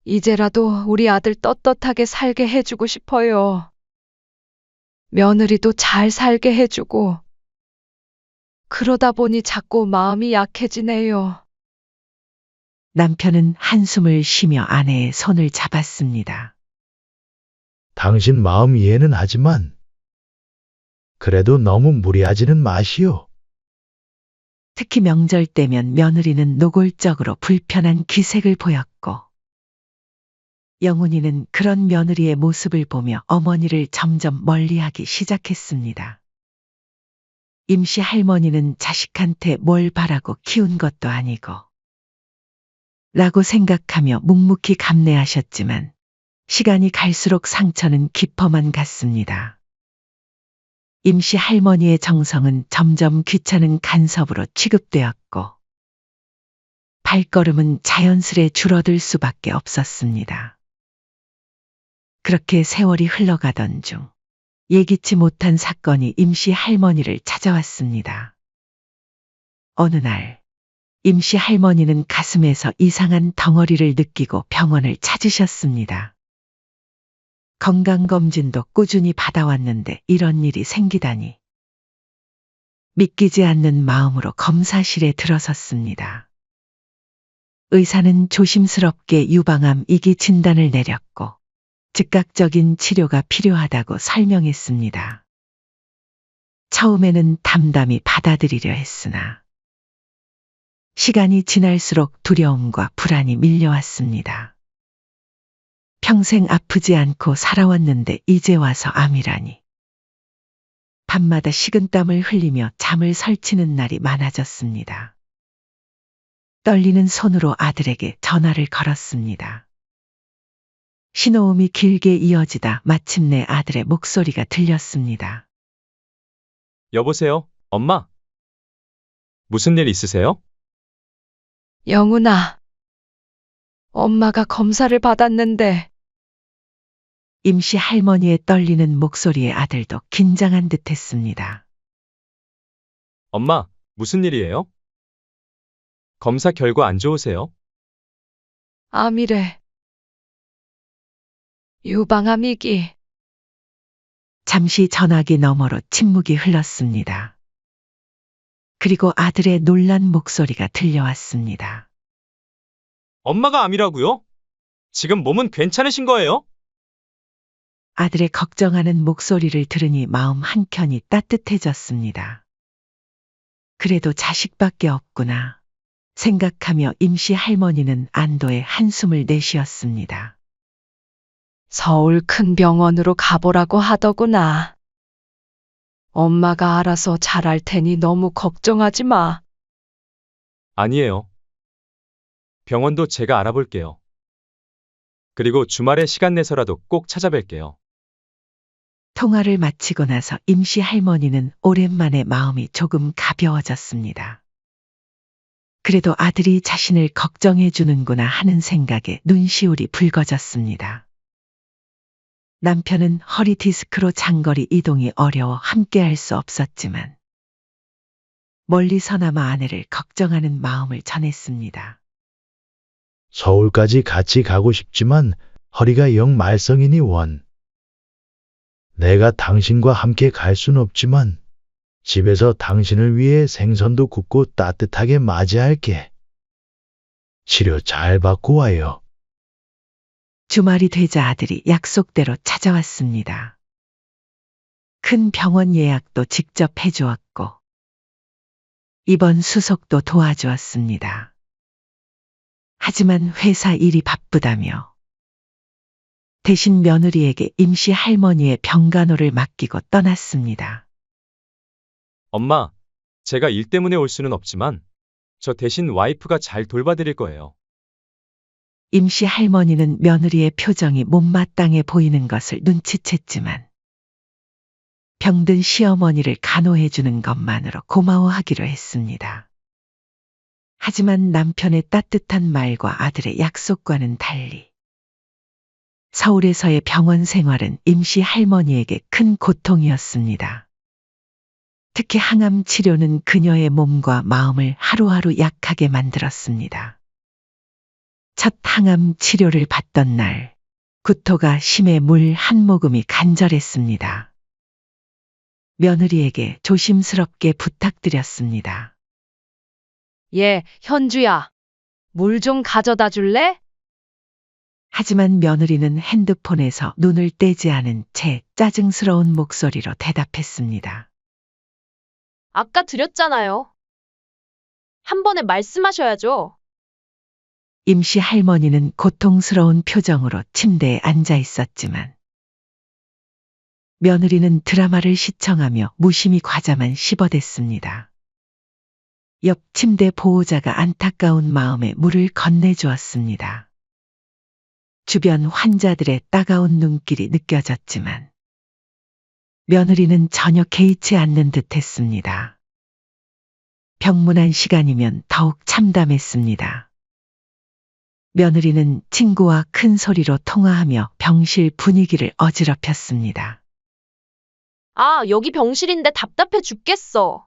이제라도 우리 아들 떳떳하게 살게 해주고 싶어요. 며느리도 잘 살게 해주고. 그러다 보니 자꾸 마음이 약해지네요. 남편은 한숨을 쉬며 아내의 손을 잡았습니다. 당신 마음 이해는 하지만 그래도 너무 무리하지는 마시오. 특히 명절 때면 며느리는 노골적으로 불편한 기색을 보였고, 영훈이는 그런 며느리의 모습을 보며 어머니를 점점 멀리하기 시작했습니다. 임씨 할머니는 자식한테 뭘 바라고 키운 것도 아니고 라고 생각하며 묵묵히 감내하셨지만 시간이 갈수록 상처는 깊어만 갔습니다. 임씨 할머니의 정성은 점점 귀찮은 간섭으로 취급되었고 발걸음은 자연스레 줄어들 수밖에 없었습니다. 그렇게 세월이 흘러가던 중 예기치 못한 사건이 임씨 할머니를 찾아왔습니다. 어느 날 임씨 할머니는 가슴에서 이상한 덩어리를 느끼고 병원을 찾으셨습니다. 건강검진도 꾸준히 받아왔는데 이런 일이 생기다니. 믿기지 않는 마음으로 검사실에 들어섰습니다. 의사는 조심스럽게 유방암 2기 진단을 내렸고 즉각적인 치료가 필요하다고 설명했습니다. 처음에는 담담히 받아들이려 했으나 시간이 지날수록 두려움과 불안이 밀려왔습니다. 평생 아프지 않고 살아왔는데 이제 와서 암이라니. 밤마다 식은땀을 흘리며 잠을 설치는 날이 많아졌습니다. 떨리는 손으로 아들에게 전화를 걸었습니다. 신호음이 길게 이어지다 마침내 아들의 목소리가 들렸습니다. 여보세요, 엄마? 무슨 일 있으세요? 영훈아, 엄마가 검사를 받았는데 임시 할머니의 떨리는 목소리에 아들도 긴장한 듯 했습니다. 엄마, 무슨 일이에요? 검사 결과 안 좋으세요? 암이래. 유방암 2기. 잠시 전화기 너머로 침묵이 흘렀습니다. 그리고 아들의 놀란 목소리가 들려왔습니다. 엄마가 암이라고요? 지금 몸은 괜찮으신 거예요? 아들의 걱정하는 목소리를 들으니 마음 한켠이 따뜻해졌습니다. 그래도 자식밖에 없구나 생각하며 임시 할머니는 안도의 한숨을 내쉬었습니다. 서울 큰 병원으로 가보라고 하더구나. 엄마가 알아서 잘할 테니 너무 걱정하지 마. 아니에요. 병원도 제가 알아볼게요. 그리고 주말에 시간 내서라도 꼭 찾아뵐게요. 통화를 마치고 나서 임시 할머니는 오랜만에 마음이 조금 가벼워졌습니다. 그래도 아들이 자신을 걱정해 주는구나 하는 생각에 눈시울이 붉어졌습니다. 남편은 허리 디스크로 장거리 이동이 어려워 함께할 수 없었지만 멀리서나마 아내를 걱정하는 마음을 전했습니다. 서울까지 같이 가고 싶지만 허리가 영 말썽이니 원. 내가 당신과 함께 갈 순 없지만 집에서 당신을 위해 생선도 굽고 따뜻하게 맞이할게. 치료 잘 받고 와요. 주말이 되자 아들이 약속대로 찾아왔습니다. 큰 병원 예약도 직접 해주었고 입원 수속도 도와주었습니다. 하지만 회사 일이 바쁘다며 대신 며느리에게 임시 할머니의 병간호를 맡기고 떠났습니다. 엄마, 제가 일 때문에 올 수는 없지만 저 대신 와이프가 잘 돌봐드릴 거예요. 임시 할머니는 며느리의 표정이 못마땅해 보이는 것을 눈치챘지만 병든 시어머니를 간호해주는 것만으로 고마워하기로 했습니다. 하지만 남편의 따뜻한 말과 아들의 약속과는 달리 서울에서의 병원 생활은 임시 할머니에게 큰 고통이었습니다. 특히 항암 치료는 그녀의 몸과 마음을 하루하루 약하게 만들었습니다. 첫 항암 치료를 받던 날, 구토가 심해 물 한 모금이 간절했습니다. 며느리에게 조심스럽게 부탁드렸습니다. 예, 현주야. 물 좀 가져다 줄래? 하지만 며느리는 핸드폰에서 눈을 떼지 않은 채 짜증스러운 목소리로 대답했습니다. 아까 드렸잖아요. 한 번에 말씀하셔야죠. 임시 할머니는 고통스러운 표정으로 침대에 앉아 있었지만 며느리는 드라마를 시청하며 무심히 과자만 씹어댔습니다. 옆 침대 보호자가 안타까운 마음에 물을 건네주었습니다. 주변 환자들의 따가운 눈길이 느껴졌지만 며느리는 전혀 개의치 않는 듯 했습니다. 병문안 시간이면 더욱 참담했습니다. 며느리는 친구와 큰 소리로 통화하며 병실 분위기를 어지럽혔습니다. 아, 여기 병실인데 답답해 죽겠어.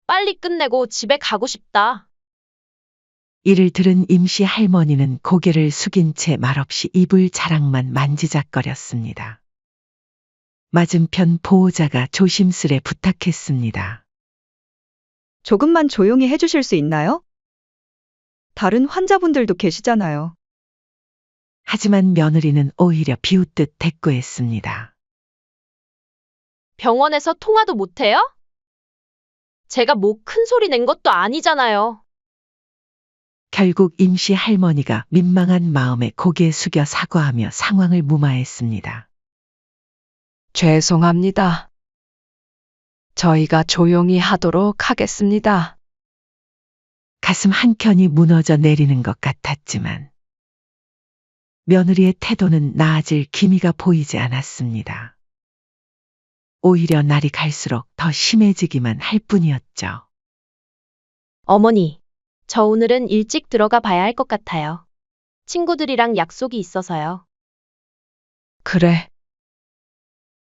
빨리 끝내고 집에 가고 싶다. 이를 들은 임씨 할머니는 고개를 숙인 채 말없이 이불 자락만 만지작거렸습니다. 맞은편 보호자가 조심스레 부탁했습니다. 조금만 조용히 해주실 수 있나요? 다른 환자분들도 계시잖아요. 하지만 며느리는 오히려 비웃듯 대꾸했습니다. 병원에서 통화도 못해요? 제가 뭐 큰 소리 낸 것도 아니잖아요. 결국 임씨 할머니가 민망한 마음에 고개 숙여 사과하며 상황을 무마했습니다. 죄송합니다. 저희가 조용히 하도록 하겠습니다. 가슴 한켠이 무너져 내리는 것 같았지만 며느리의 태도는 나아질 기미가 보이지 않았습니다. 오히려 날이 갈수록 더 심해지기만 할 뿐이었죠. 어머니, 저 오늘은 일찍 들어가 봐야 할 것 같아요. 친구들이랑 약속이 있어서요. 그래.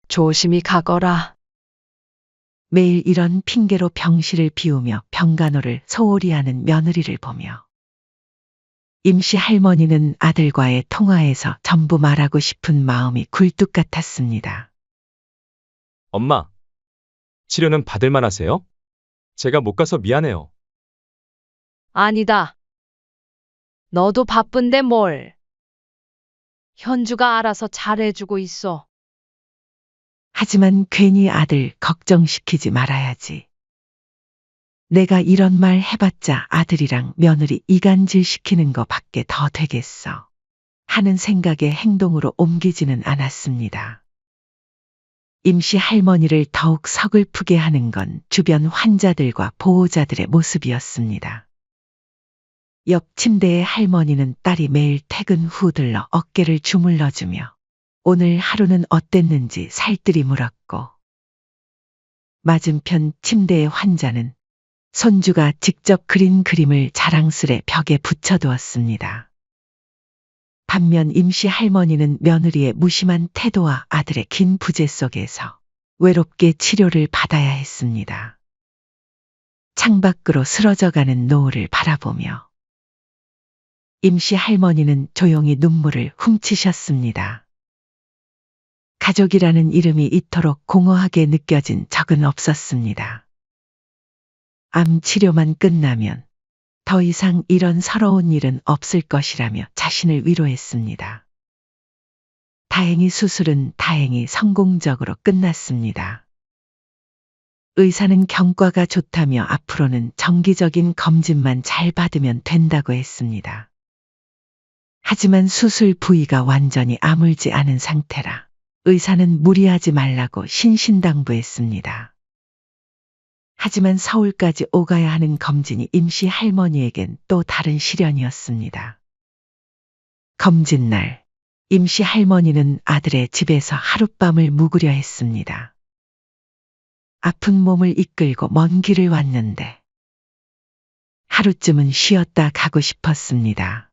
조심히 가거라. 매일 이런 핑계로 병실을 비우며 병간호를 소홀히 하는 며느리를 보며 임씨 할머니는 아들과의 통화에서 전부 말하고 싶은 마음이 굴뚝 같았습니다. 엄마, 치료는 받을 만하세요? 제가 못 가서 미안해요. 아니다. 너도 바쁜데 뭘. 현주가 알아서 잘해주고 있어. 하지만 괜히 아들 걱정시키지 말아야지. 내가 이런 말 해봤자 아들이랑 며느리 이간질 시키는 거 밖에 더 되겠어. 하는 생각에 행동으로 옮기지는 않았습니다. 임씨 할머니를 더욱 서글프게 하는 건 주변 환자들과 보호자들의 모습이었습니다. 옆 침대의 할머니는 딸이 매일 퇴근 후 들러 어깨를 주물러주며 오늘 하루는 어땠는지 살뜰히 물었고 맞은편 침대의 환자는 손주가 직접 그린 그림을 자랑스레 벽에 붙여두었습니다. 반면 임씨 할머니는 며느리의 무심한 태도와 아들의 긴 부재 속에서 외롭게 치료를 받아야 했습니다. 창밖으로 쓰러져가는 노을을 바라보며 임씨 할머니는 조용히 눈물을 훔치셨습니다. 가족이라는 이름이 이토록 공허하게 느껴진 적은 없었습니다. 암 치료만 끝나면 더 이상 이런 서러운 일은 없을 것이라며 자신을 위로했습니다. 다행히 수술은 다행히 성공적으로 끝났습니다. 의사는 경과가 좋다며 앞으로는 정기적인 검진만 잘 받으면 된다고 했습니다. 하지만 수술 부위가 완전히 아물지 않은 상태라 의사는 무리하지 말라고 신신당부했습니다. 하지만 서울까지 오가야 하는 검진이 임씨 할머니에겐 또 다른 시련이었습니다. 검진 날, 임씨 할머니는 아들의 집에서 하룻밤을 묵으려 했습니다. 아픈 몸을 이끌고 먼 길을 왔는데 하루쯤은 쉬었다 가고 싶었습니다.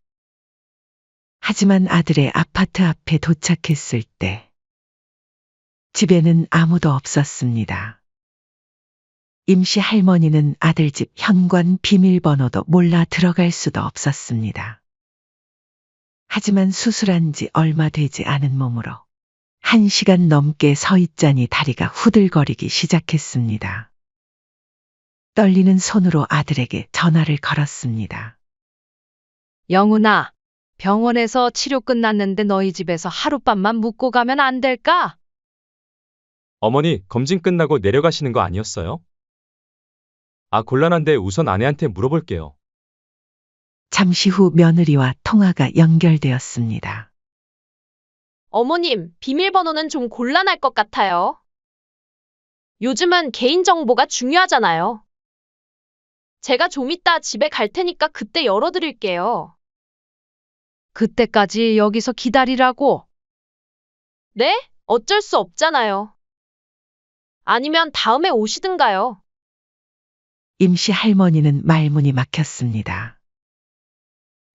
하지만 아들의 아파트 앞에 도착했을 때 집에는 아무도 없었습니다. 임씨 할머니는 아들 집 현관 비밀번호도 몰라 들어갈 수도 없었습니다. 하지만 수술한 지 얼마 되지 않은 몸으로 1시간 넘게 서 있자니 다리가 후들거리기 시작했습니다. 떨리는 손으로 아들에게 전화를 걸었습니다. 영훈아, 병원에서 치료 끝났는데 너희 집에서 하룻밤만 묵고 가면 안 될까? 어머니, 검진 끝나고 내려가시는 거 아니었어요? 아, 곤란한데 우선 아내한테 물어볼게요. 잠시 후 며느리와 통화가 연결되었습니다. 어머님, 비밀번호는 좀 곤란할 것 같아요. 요즘은 개인정보가 중요하잖아요. 제가 좀 이따 집에 갈 테니까 그때 열어드릴게요. 그때까지 여기서 기다리라고. 네? 어쩔 수 없잖아요. 아니면 다음에 오시든가요. 임씨 할머니는 말문이 막혔습니다.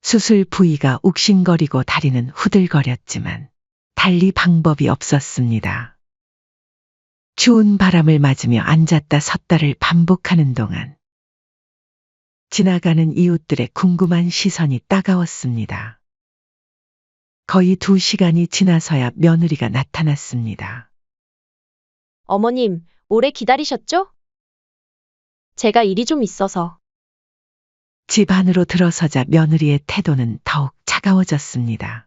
수술 부위가 욱신거리고 다리는 후들거렸지만 달리 방법이 없었습니다. 추운 바람을 맞으며 앉았다 섰다를 반복하는 동안 지나가는 이웃들의 궁금한 시선이 따가웠습니다. 거의 2시간이 지나서야 며느리가 나타났습니다. 어머님, 오래 기다리셨죠? 제가 일이 좀 있어서. 집 안으로 들어서자 며느리의 태도는 더욱 차가워졌습니다.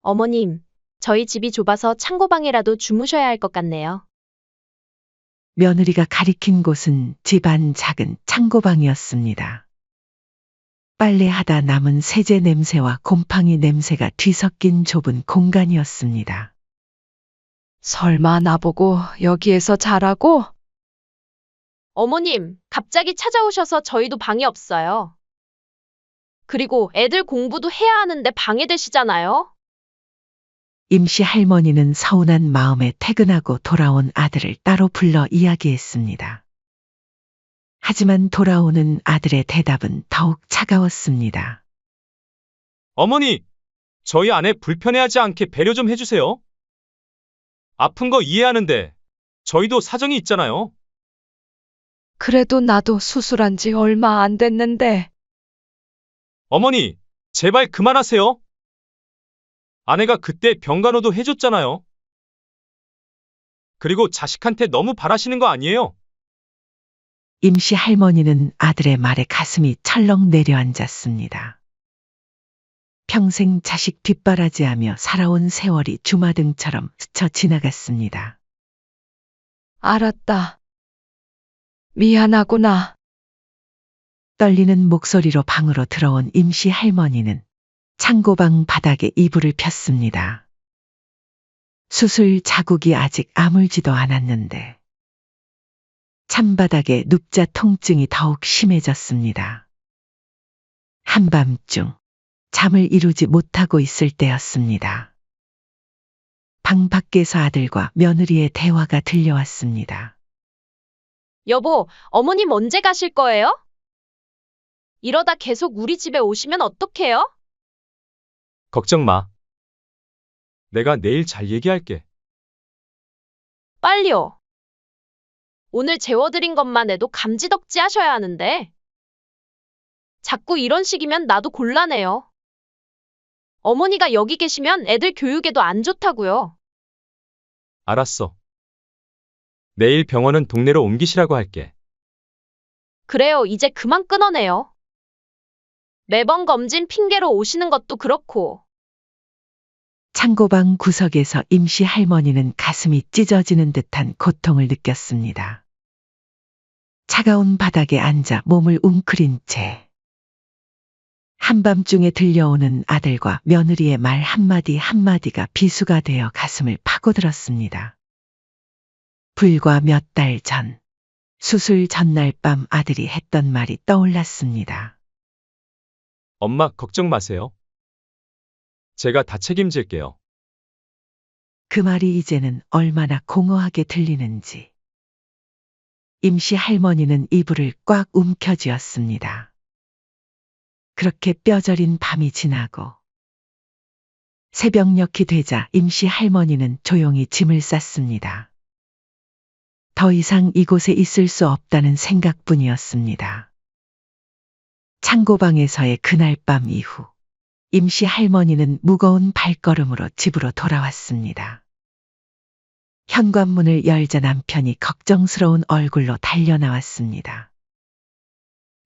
어머님, 저희 집이 좁아서 창고방이라도 주무셔야 할 것 같네요. 며느리가 가리킨 곳은 집안 작은 창고방이었습니다. 빨래하다 남은 세제 냄새와 곰팡이 냄새가 뒤섞인 좁은 공간이었습니다. 설마 나보고 여기에서 자라고? 어머님, 갑자기 찾아오셔서 저희도 방이 없어요. 그리고 애들 공부도 해야 하는데 방해되시잖아요. 임씨 할머니는 서운한 마음에 퇴근하고 돌아온 아들을 따로 불러 이야기했습니다. 하지만 돌아오는 아들의 대답은 더욱 차가웠습니다. 어머니, 저희 아내 불편해하지 않게 배려 좀 해주세요. 아픈 거 이해하는데 저희도 사정이 있잖아요. 그래도 나도 수술한 지 얼마 안 됐는데. 어머니, 제발 그만하세요. 아내가 그때 병간호도 해줬잖아요. 그리고 자식한테 너무 바라시는 거 아니에요? 임씨 할머니는 아들의 말에 가슴이 철렁 내려앉았습니다. 평생 자식 뒷바라지하며 살아온 세월이 주마등처럼 스쳐 지나갔습니다. 알았다. 미안하구나. 떨리는 목소리로 방으로 들어온 임씨 할머니는 창고방 바닥에 이불을 폈습니다. 수술 자국이 아직 아물지도 않았는데 찬바닥에 눕자 통증이 더욱 심해졌습니다. 한밤중 잠을 이루지 못하고 있을 때였습니다. 방 밖에서 아들과 며느리의 대화가 들려왔습니다. 여보, 어머님 언제 가실 거예요? 이러다 계속 우리 집에 오시면 어떡해요? 걱정 마. 내가 내일 잘 얘기할게. 빨리요. 오늘 재워드린 것만 해도 감지덕지 하셔야 하는데. 자꾸 이런 식이면 나도 곤란해요. 어머니가 여기 계시면 애들 교육에도 안 좋다고요. 알았어. 내일 병원은 동네로 옮기시라고 할게. 그래요, 이제 그만 끊어내요. 매번 검진 핑계로 오시는 것도 그렇고. 창고방 구석에서 임씨 할머니는 가슴이 찢어지는 듯한 고통을 느꼈습니다. 차가운 바닥에 앉아 몸을 웅크린 채 한밤중에 들려오는 아들과 며느리의 말 한마디 한마디가 비수가 되어 가슴을 파고들었습니다. 불과 몇 달 전, 수술 전날 밤 아들이 했던 말이 떠올랐습니다. 엄마 걱정 마세요. 제가 다 책임질게요. 그 말이 이제는 얼마나 공허하게 들리는지. 임씨 할머니는 이불을 꽉 움켜쥐었습니다. 그렇게 뼈저린 밤이 지나고 새벽녘이 되자 임씨 할머니는 조용히 짐을 쌌습니다. 더 이상 이곳에 있을 수 없다는 생각뿐이었습니다. 창고방에서의 그날 밤 이후 임씨 할머니는 무거운 발걸음으로 집으로 돌아왔습니다. 현관문을 열자 남편이 걱정스러운 얼굴로 달려나왔습니다.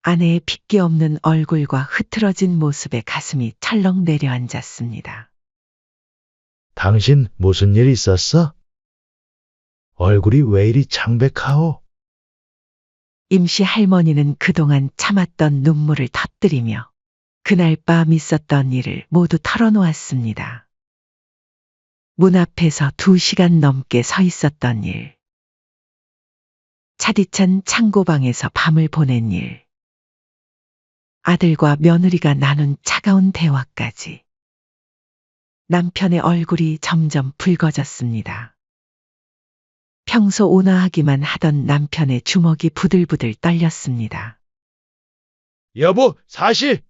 아내의 핏기 없는 얼굴과 흐트러진 모습에 가슴이 철렁 내려앉았습니다. 당신 무슨 일 있었어? 얼굴이 왜 이리 창백하오? 임씨 할머니는 그동안 참았던 눈물을 터뜨리며 그날 밤 있었던 일을 모두 털어놓았습니다. 문 앞에서 2시간 넘게 서 있었던 일, 차디찬 창고방에서 밤을 보낸 일, 아들과 며느리가 나눈 차가운 대화까지. 남편의 얼굴이 점점 붉어졌습니다. 평소 온화하기만 하던 남편의 주먹이 부들부들 떨렸습니다. 여보, 사실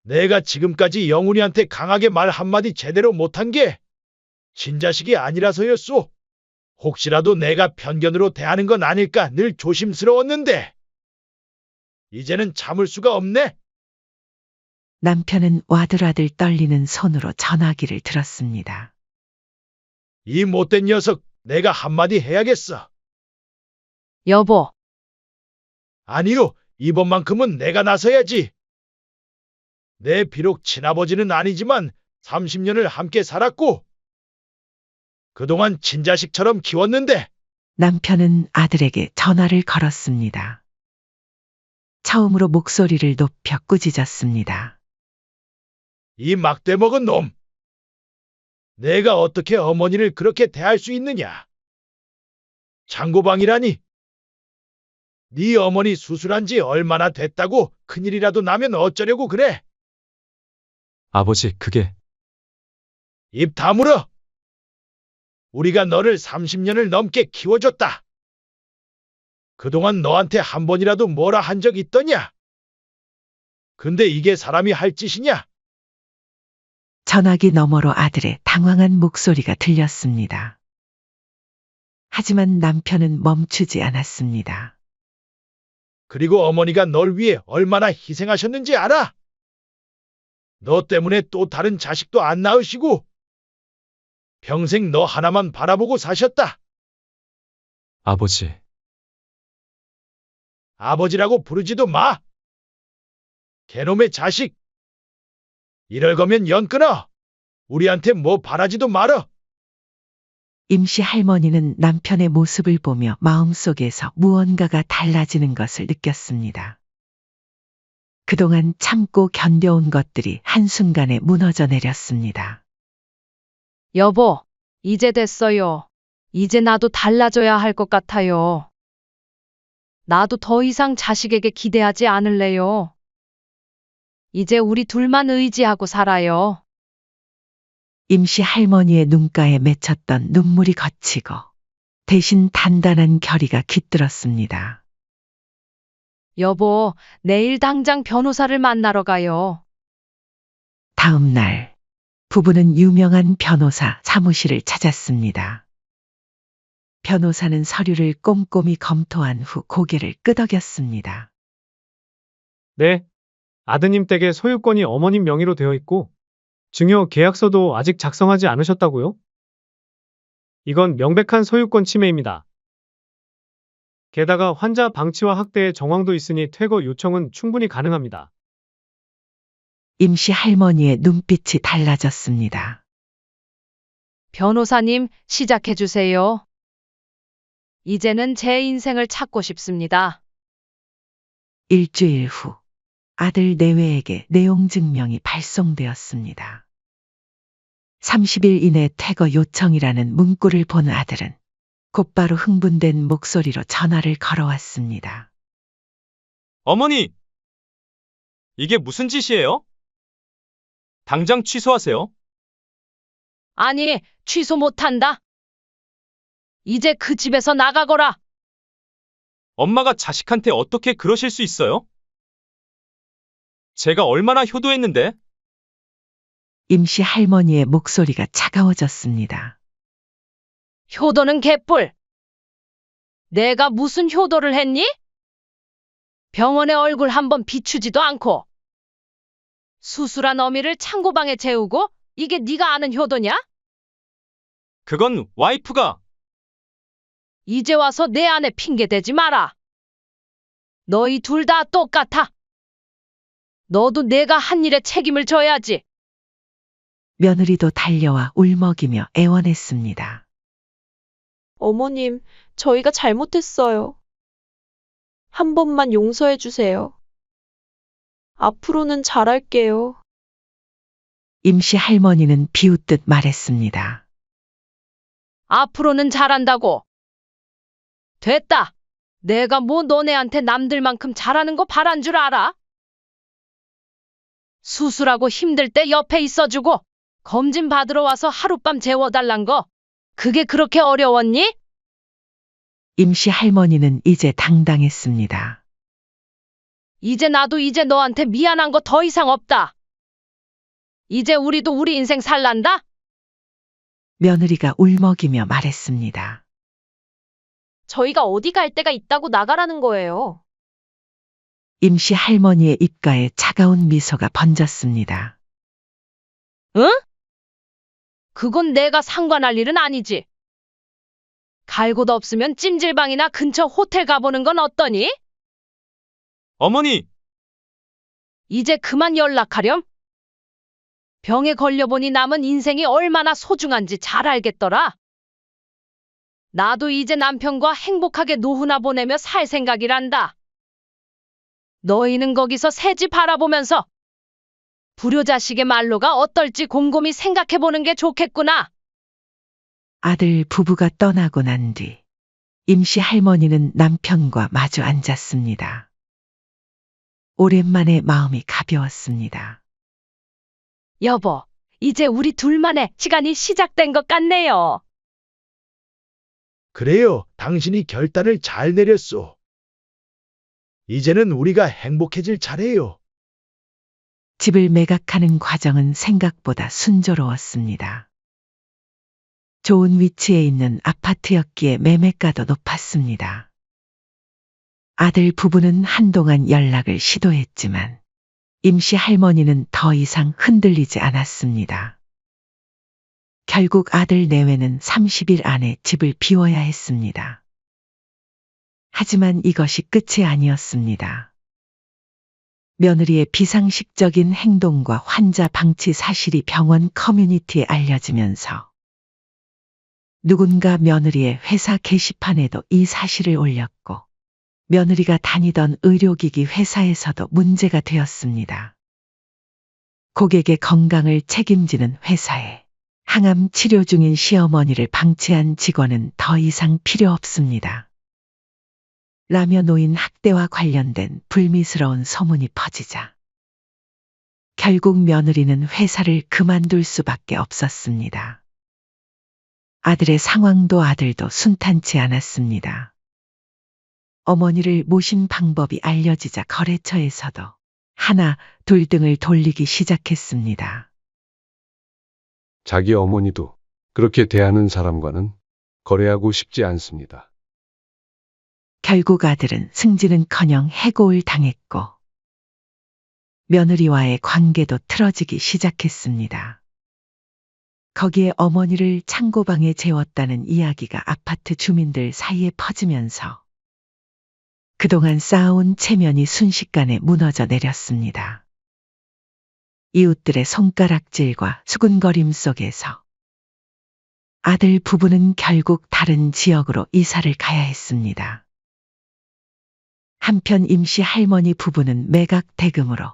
내가 지금까지 영훈이한테 강하게 말 한마디 제대로 못한 게 친자식이 아니라서였소. 혹시라도 내가 편견으로 대하는 건 아닐까 늘 조심스러웠는데 이제는 참을 수가 없네. 남편은 와들와들 떨리는 손으로 전화기를 들었습니다. 이 못된 녀석, 내가 한마디 해야겠어. 여보, 아니요, 이번만큼은 내가 나서야지. 내 비록 친아버지는 아니지만 30년을 함께 살았고, 그동안 친자식처럼 키웠는데, 남편은 아들에게 전화를 걸었습니다. 처음으로 목소리를 높여 꾸짖었습니다. 이 막대 먹은 놈! 내가 어떻게 어머니를 그렇게 대할 수 있느냐? 창고방이라니! 네 어머니 수술한 지 얼마나 됐다고 큰일이라도 나면 어쩌려고 그래? 아버지, 그게 입 다물어! 우리가 너를 30년을 넘게 키워줬다. 그동안 너한테 한 번이라도 뭐라 한 적 있더냐? 근데 이게 사람이 할 짓이냐? 전화기 너머로 아들의 당황한 목소리가 들렸습니다. 하지만 남편은 멈추지 않았습니다. 그리고 어머니가 널 위해 얼마나 희생하셨는지 알아? 너 때문에 또 다른 자식도 안 낳으시고 평생 너 하나만 바라보고 사셨다. 아버지, 아버지라고 부르지도 마. 개놈의 자식. 이럴 거면 연 끊어. 우리한테 뭐 바라지도 말어. 임씨 할머니는 남편의 모습을 보며 마음속에서 무언가가 달라지는 것을 느꼈습니다. 그동안 참고 견뎌온 것들이 한순간에 무너져 내렸습니다. 여보, 이제 됐어요. 이제 나도 달라져야 할 것 같아요. 나도 더 이상 자식에게 기대하지 않을래요. 이제 우리 둘만 의지하고 살아요. 임씨 할머니의 눈가에 맺혔던 눈물이 거치고 대신 단단한 결의가 깃들었습니다. 여보, 내일 당장 변호사를 만나러 가요. 다음 날 부부는 유명한 변호사 사무실을 찾았습니다. 변호사는 서류를 꼼꼼히 검토한 후 고개를 끄덕였습니다. 네. 아드님 댁의 소유권이 어머님 명의로 되어 있고 증여 계약서도 아직 작성하지 않으셨다고요? 이건 명백한 소유권 침해입니다. 게다가 환자 방치와 학대의 정황도 있으니 퇴거 요청은 충분히 가능합니다. 임씨 할머니의 눈빛이 달라졌습니다. 변호사님, 시작해 주세요. 이제는 제 인생을 찾고 싶습니다. 일주일 후 아들 내외에게 내용 증명이 발송되었습니다. 30일 이내 퇴거 요청이라는 문구를 본 아들은 곧바로 흥분된 목소리로 전화를 걸어왔습니다. 어머니! 이게 무슨 짓이에요? 당장 취소하세요. 아니, 취소 못한다. 이제 그 집에서 나가거라. 엄마가 자식한테 어떻게 그러실 수 있어요? 제가 얼마나 효도했는데? 임씨 할머니의 목소리가 차가워졌습니다. 효도는 개뿔. 내가 무슨 효도를 했니? 병원에 얼굴 한번 비추지도 않고 수술한 어미를 창고방에 재우고 이게 네가 아는 효도냐? 그건 와이프가. 이제 와서 내 아내 핑계 대지 마라. 너희 둘 다 똑같아. 너도 내가 한 일에 책임을 져야지. 며느리도 달려와 울먹이며 애원했습니다. 어머님, 저희가 잘못했어요. 한 번만 용서해 주세요. 앞으로는 잘할게요. 임씨 할머니는 비웃듯 말했습니다. 앞으로는 잘한다고. 됐다. 내가 뭐 너네한테 남들만큼 잘하는 거 바란 줄 알아? 수술하고 힘들 때 옆에 있어주고 검진 받으러 와서 하룻밤 재워달란 거 그게 그렇게 어려웠니? 임씨 할머니는 이제 당당했습니다. 이제 나도 이제 너한테 미안한 거 더 이상 없다. 이제 우리도 우리 인생 살란다. 며느리가 울먹이며 말했습니다. 저희가 어디 갈 데가 있다고 나가라는 거예요. 임씨 할머니의 입가에 차가운 미소가 번졌습니다. 응? 그건 내가 상관할 일은 아니지. 갈 곳 없으면 찜질방이나 근처 호텔 가보는 건 어떠니? 어머니, 이제 그만 연락하렴? 병에 걸려보니 남은 인생이 얼마나 소중한지 잘 알겠더라. 나도 이제 남편과 행복하게 노후나 보내며 살 생각이란다. 너희는 거기서 새지 바라보면서 불효자식의 말로가 어떨지 곰곰이 생각해보는 게 좋겠구나. 아들 부부가 떠나고 난 뒤 임씨 할머니는 남편과 마주 앉았습니다. 오랜만에 마음이 가벼웠습니다. 여보, 이제 우리 둘만의 시간이 시작된 것 같네요. 그래요. 당신이 결단을 잘 내렸소. 이제는 우리가 행복해질 차례요. 집을 매각하는 과정은 생각보다 순조로웠습니다. 좋은 위치에 있는 아파트였기에 매매가도 높았습니다. 아들 부부는 한동안 연락을 시도했지만 임씨 할머니는 더 이상 흔들리지 않았습니다. 결국 아들 내외는 30일 안에 집을 비워야 했습니다. 하지만 이것이 끝이 아니었습니다. 며느리의 비상식적인 행동과 환자 방치 사실이 병원 커뮤니티에 알려지면서 누군가 며느리의 회사 게시판에도 이 사실을 올렸고 며느리가 다니던 의료기기 회사에서도 문제가 되었습니다. 고객의 건강을 책임지는 회사에 항암 치료 중인 시어머니를 방치한 직원은 더 이상 필요 없습니다. 라며 노인 학대와 관련된 불미스러운 소문이 퍼지자 결국 며느리는 회사를 그만둘 수밖에 없었습니다. 아들의 상황도 아들도 순탄치 않았습니다. 어머니를 모신 방법이 알려지자 거래처에서도 하나, 둘 등을 돌리기 시작했습니다. 자기 어머니도 그렇게 대하는 사람과는 거래하고 싶지 않습니다. 결국 아들은 승진은커녕 해고를 당했고 며느리와의 관계도 틀어지기 시작했습니다. 거기에 어머니를 창고방에 재웠다는 이야기가 아파트 주민들 사이에 퍼지면서 그동안 쌓아온 체면이 순식간에 무너져 내렸습니다. 이웃들의 손가락질과 수군거림 속에서 아들 부부는 결국 다른 지역으로 이사를 가야 했습니다. 한편 임씨 할머니 부부는 매각 대금으로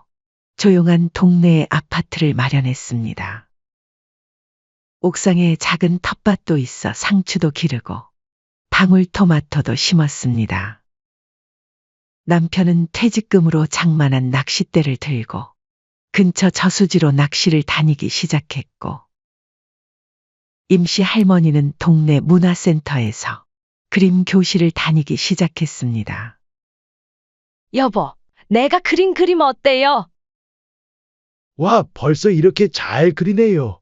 조용한 동네에 아파트를 마련했습니다. 옥상에 작은 텃밭도 있어 상추도 기르고 방울토마토도 심었습니다. 남편은 퇴직금으로 장만한 낚싯대를 들고 근처 저수지로 낚시를 다니기 시작했고 임씨 할머니는 동네 문화센터에서 그림 교실을 다니기 시작했습니다. 여보, 내가 그린 그림 어때요? 와, 벌써 이렇게 잘 그리네요.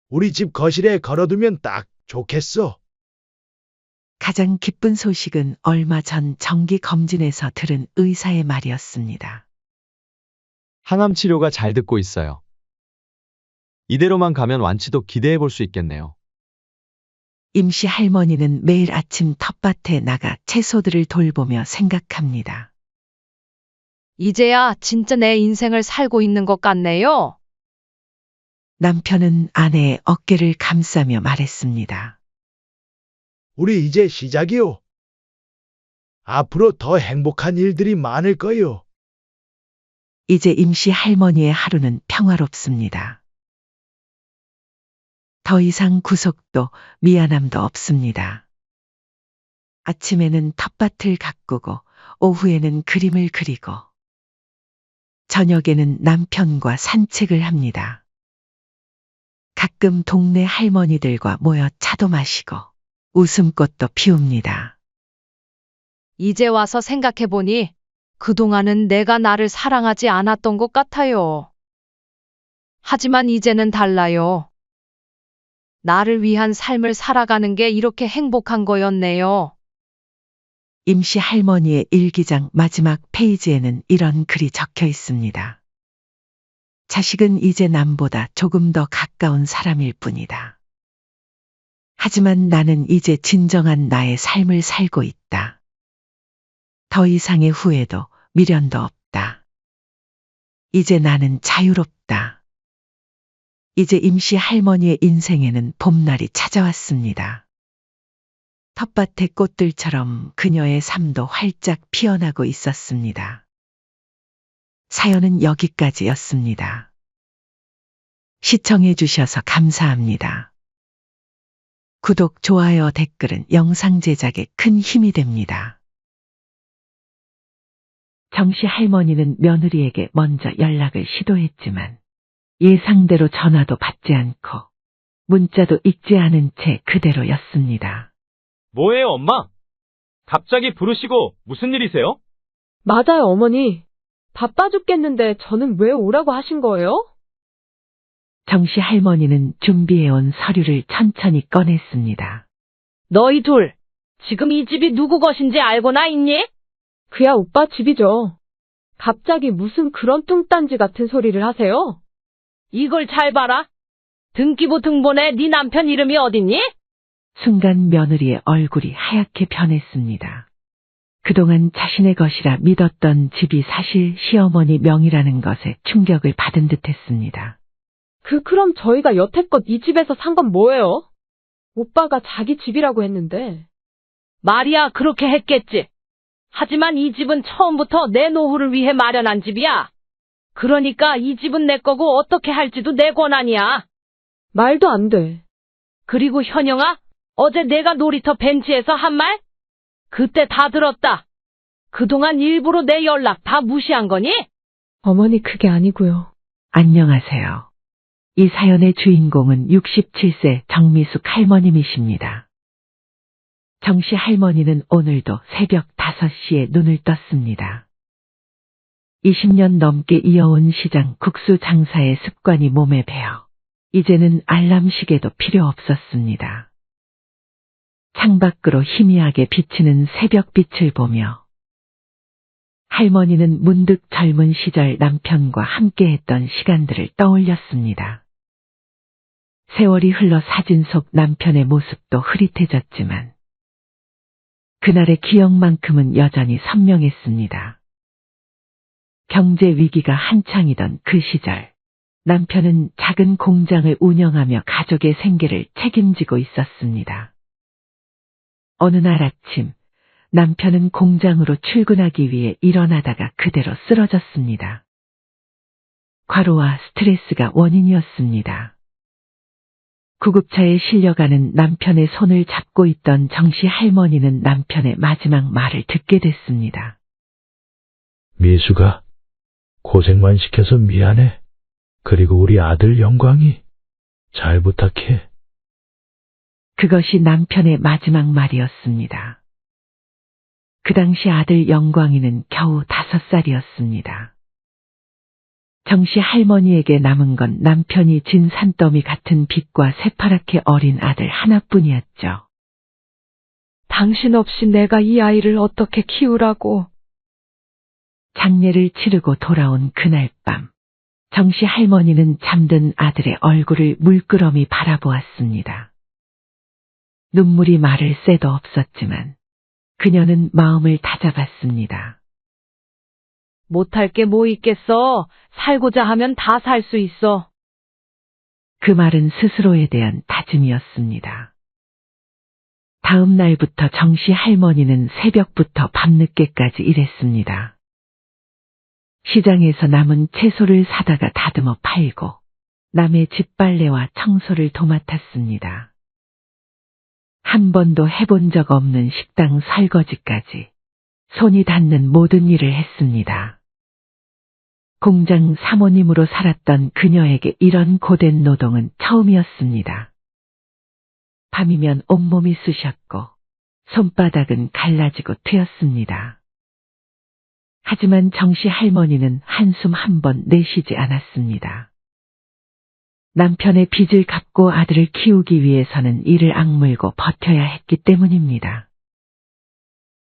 우리 집 거실에 걸어두면 딱 좋겠어. 가장 기쁜 소식은 얼마 전 정기 검진에서 들은 의사의 말이었습니다. 항암 치료가 잘 듣고 있어요. 이대로만 가면 완치도 기대해 볼 수 있겠네요. 임씨 할머니는 매일 아침 텃밭에 나가 채소들을 돌보며 생각합니다. 이제야 진짜 내 인생을 살고 있는 것 같네요. 남편은 아내의 어깨를 감싸며 말했습니다. 우리 이제 시작이요. 앞으로 더 행복한 일들이 많을 거요. 이제 임씨 할머니의 하루는 평화롭습니다. 더 이상 구속도 미안함도 없습니다. 아침에는 텃밭을 가꾸고 오후에는 그림을 그리고 저녁에는 남편과 산책을 합니다. 가끔 동네 할머니들과 모여 차도 마시고 웃음꽃도 피웁니다. 이제 와서 생각해보니 그동안은 내가 나를 사랑하지 않았던 것 같아요. 하지만 이제는 달라요. 나를 위한 삶을 살아가는 게 이렇게 행복한 거였네요. 임씨 할머니의 일기장 마지막 페이지에는 이런 글이 적혀 있습니다. 자식은 이제 남보다 조금 더 가까운 사람일 뿐이다. 하지만 나는 이제 진정한 나의 삶을 살고 있다. 더 이상의 후회도 미련도 없다. 이제 나는 자유롭다. 이제 임씨 할머니의 인생에는 봄날이 찾아왔습니다. 텃밭의 꽃들처럼 그녀의 삶도 활짝 피어나고 있었습니다. 사연은 여기까지였습니다. 시청해 주셔서 감사합니다. 구독, 좋아요, 댓글은 영상 제작에 큰 힘이 됩니다. 정씨 할머니는 며느리에게 먼저 연락을 시도했지만 예상대로 전화도 받지 않고 문자도 읽지 않은 채 그대로였습니다. 뭐예요, 엄마? 갑자기 부르시고 무슨 일이세요? 맞아요, 어머니. 바빠 죽겠는데 저는 왜 오라고 하신 거예요? 정씨 할머니는 준비해온 서류를 천천히 꺼냈습니다. 너희 둘, 지금 이 집이 누구 것인지 알고나 있니? 그야 오빠 집이죠. 갑자기 무슨 그런 뚱딴지 같은 소리를 하세요? 이걸 잘 봐라. 등기부 등본에 네 남편 이름이 어딨니? 순간 며느리의 얼굴이 하얗게 변했습니다. 그동안 자신의 것이라 믿었던 집이 사실 시어머니 명의라는 것에 충격을 받은 듯했습니다. 그럼 저희가 여태껏 이 집에서 산 건 뭐예요? 오빠가 자기 집이라고 했는데. 말이야, 그렇게 했겠지. 하지만 이 집은 처음부터 내 노후를 위해 마련한 집이야. 그러니까 이 집은 내 거고 어떻게 할지도 내 권한이야. 말도 안 돼. 그리고 현영아, 어제 내가 놀이터 벤치에서 한 말? 그때 다 들었다. 그동안 일부러 내 연락 다 무시한 거니? 어머니 그게 아니고요. 안녕하세요. 이 사연의 주인공은 67세 정미숙 할머님이십니다. 정씨 할머니는 오늘도 새벽 5시에 눈을 떴습니다. 20년 넘게 이어온 시장 국수 장사의 습관이 몸에 배어 이제는 알람 시계도 필요 없었습니다. 창밖으로 희미하게 비치는 새벽빛을 보며 할머니는 문득 젊은 시절 남편과 함께했던 시간들을 떠올렸습니다. 세월이 흘러 사진 속 남편의 모습도 흐릿해졌지만 그날의 기억만큼은 여전히 선명했습니다. 경제 위기가 한창이던 그 시절, 남편은 작은 공장을 운영하며 가족의 생계를 책임지고 있었습니다. 어느 날 아침, 남편은 공장으로 출근하기 위해 일어나다가 그대로 쓰러졌습니다. 과로와 스트레스가 원인이었습니다. 구급차에 실려가는 남편의 손을 잡고 있던 정씨 할머니는 남편의 마지막 말을 듣게 됐습니다. 미수가 고생만 시켜서 미안해. 그리고 우리 아들 영광이 잘 부탁해. 그것이 남편의 마지막 말이었습니다. 그 당시 아들 영광이는 겨우 5살이었습니다. 정씨 할머니에게 남은 건 남편이 진 산더미 같은 빚과 새파랗게 어린 아들 하나뿐이었죠. 당신 없이 내가 이 아이를 어떻게 키우라고. 장례를 치르고 돌아온 그날 밤, 정씨 할머니는 잠든 아들의 얼굴을 물끄러미 바라보았습니다. 눈물이 마를 새도 없었지만 그녀는 마음을 다잡았습니다. 못할 게 뭐 있겠어. 살고자 하면 다 살 수 있어. 그 말은 스스로에 대한 다짐이었습니다. 다음 날부터 정씨 할머니는 새벽부터 밤늦게까지 일했습니다. 시장에서 남은 채소를 사다가 다듬어 팔고 남의 집 빨래와 청소를 도맡았습니다. 한 번도 해본 적 없는 식당 설거지까지 손이 닿는 모든 일을 했습니다. 공장 사모님으로 살았던 그녀에게 이런 고된 노동은 처음이었습니다. 밤이면 온몸이 쑤셨고 손바닥은 갈라지고 트였습니다. 하지만 정씨 할머니는 한숨 한 번 내쉬지 않았습니다. 남편의 빚을 갚고 아들을 키우기 위해서는 이를 악물고 버텨야 했기 때문입니다.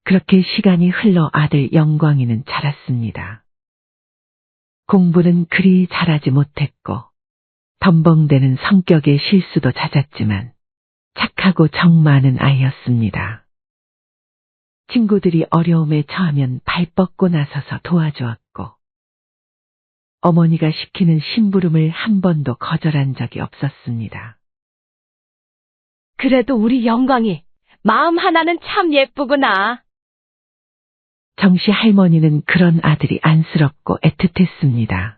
그렇게 시간이 흘러 아들 영광이는 자랐습니다. 공부는 그리 잘하지 못했고 덤벙대는 성격의 실수도 잦았지만 착하고 정 많은 아이였습니다. 친구들이 어려움에 처하면 발 뻗고 나서서 도와주었고 어머니가 시키는 심부름을 한 번도 거절한 적이 없었습니다. 그래도 우리 영광이 마음 하나는 참 예쁘구나. 정씨 할머니는 그런 아들이 안쓰럽고 애틋했습니다.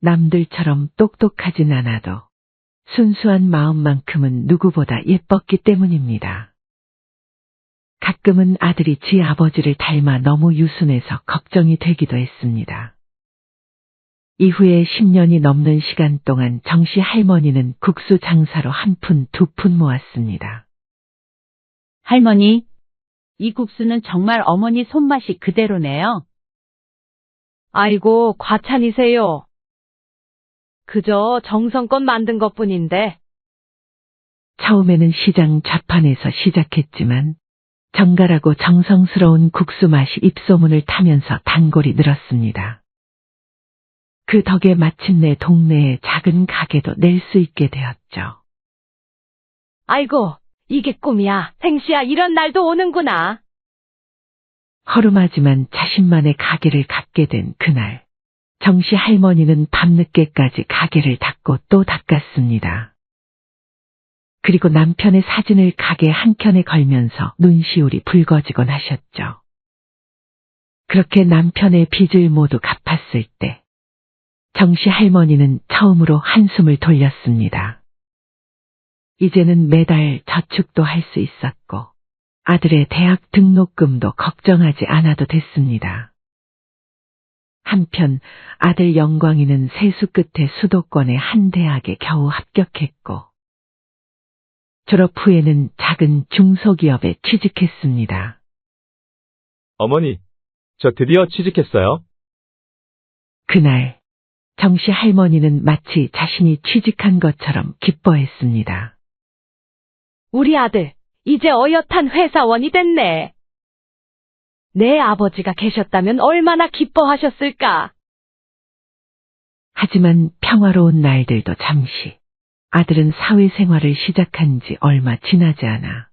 남들처럼 똑똑하진 않아도 순수한 마음만큼은 누구보다 예뻤기 때문입니다. 가끔은 아들이 지 아버지를 닮아 너무 유순해서 걱정이 되기도 했습니다. 이후에 10년이 넘는 시간 동안 정씨 할머니는 국수 장사로 한 푼, 두 푼 모았습니다. 할머니, 이 국수는 정말 어머니 손맛이 그대로네요. 아이고, 과찬이세요. 그저 정성껏 만든 것뿐인데. 처음에는 시장 좌판에서 시작했지만 정갈하고 정성스러운 국수 맛이 입소문을 타면서 단골이 늘었습니다. 그 덕에 마침내 동네에 작은 가게도 낼 수 있게 되었죠. 아이고, 이게 꿈이야. 생시야, 이런 날도 오는구나. 허름하지만 자신만의 가게를 갖게 된 그날, 정씨 할머니는 밤늦게까지 가게를 닫고 또 닦았습니다. 그리고 남편의 사진을 가게 한켠에 걸면서 눈시울이 붉어지곤 하셨죠. 그렇게 남편의 빚을 모두 갚았을 때 정씨 할머니는 처음으로 한숨을 돌렸습니다. 이제는 매달 저축도 할 수 있었고 아들의 대학 등록금도 걱정하지 않아도 됐습니다. 한편 아들 영광이는 세수 끝에 수도권의 한 대학에 겨우 합격했고 졸업 후에는 작은 중소기업에 취직했습니다. 어머니, 저 드디어 취직했어요. 그날 정씨 할머니는 마치 자신이 취직한 것처럼 기뻐했습니다. 우리 아들, 이제 어엿한 회사원이 됐네. 내 아버지가 계셨다면 얼마나 기뻐하셨을까. 하지만 평화로운 날들도 잠시 아들은 사회생활을 시작한 지 얼마 지나지 않아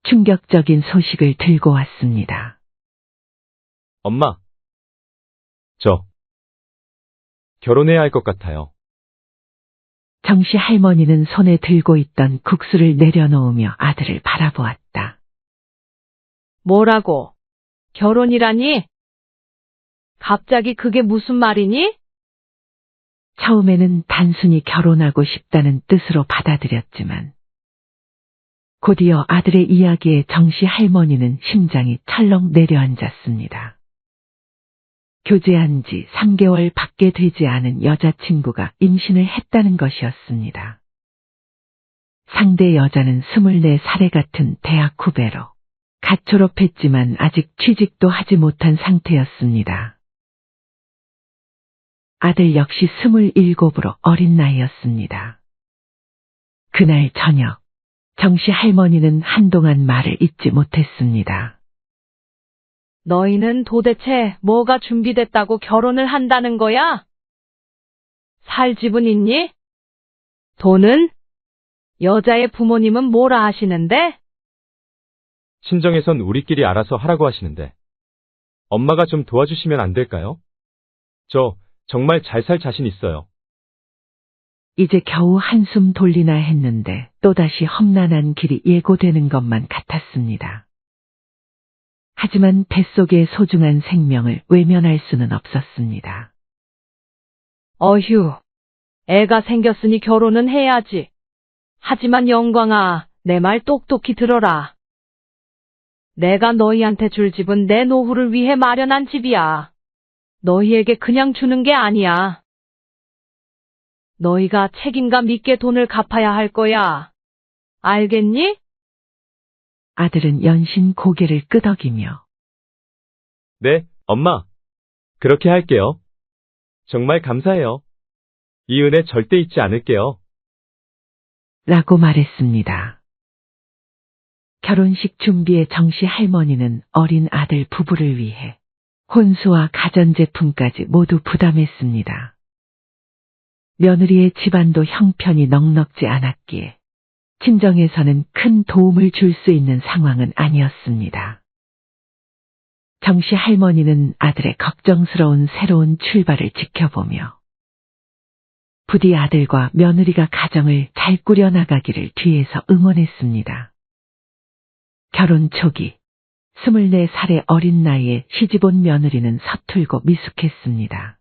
충격적인 소식을 들고 왔습니다. 엄마, 저 결혼해야 할 것 같아요. 정씨 할머니는 손에 들고 있던 국수를 내려놓으며 아들을 바라보았다. 뭐라고? 결혼이라니? 갑자기 그게 무슨 말이니? 처음에는 단순히 결혼하고 싶다는 뜻으로 받아들였지만 곧이어 아들의 이야기에 정씨 할머니는 심장이 철렁 내려앉았습니다. 교제한 지 3개월 밖에 되지 않은 여자친구가 임신을 했다는 것이었습니다. 상대 여자는 24살에 같은 대학 후배로 갓 졸업했지만 아직 취직도 하지 못한 상태였습니다. 아들 역시 27으로 어린 나이였습니다. 그날 저녁, 정씨 할머니는 한동안 말을 잇지 못했습니다. 너희는 도대체 뭐가 준비됐다고 결혼을 한다는 거야? 살 집은 있니? 돈은? 여자의 부모님은 뭐라 하시는데? 친정에선 우리끼리 알아서 하라고 하시는데 엄마가 좀 도와주시면 안 될까요? 저 정말 잘 살 자신 있어요. 이제 겨우 한숨 돌리나 했는데 또다시 험난한 길이 예고되는 것만 같았습니다. 하지만 뱃속의 소중한 생명을 외면할 수는 없었습니다. 어휴, 애가 생겼으니 결혼은 해야지. 하지만 영광아, 내 말 똑똑히 들어라. 내가 너희한테 줄 집은 내 노후를 위해 마련한 집이야. 너희에게 그냥 주는 게 아니야. 너희가 책임감 있게 돈을 갚아야 할 거야. 알겠니? 아들은 연신 고개를 끄덕이며 네, 엄마. 그렇게 할게요. 정말 감사해요. 이 은혜 절대 잊지 않을게요. 라고 말했습니다. 결혼식 준비에 정씨 할머니는 어린 아들 부부를 위해 혼수와 가전제품까지 모두 부담했습니다. 며느리의 집안도 형편이 넉넉지 않았기에 친정에서는 큰 도움을 줄 수 있는 상황은 아니었습니다. 정씨 할머니는 아들의 걱정스러운 새로운 출발을 지켜보며 부디 아들과 며느리가 가정을 잘 꾸려나가기를 뒤에서 응원했습니다. 결혼 초기 24살의 어린 나이에 시집온 며느리는 서툴고 미숙했습니다.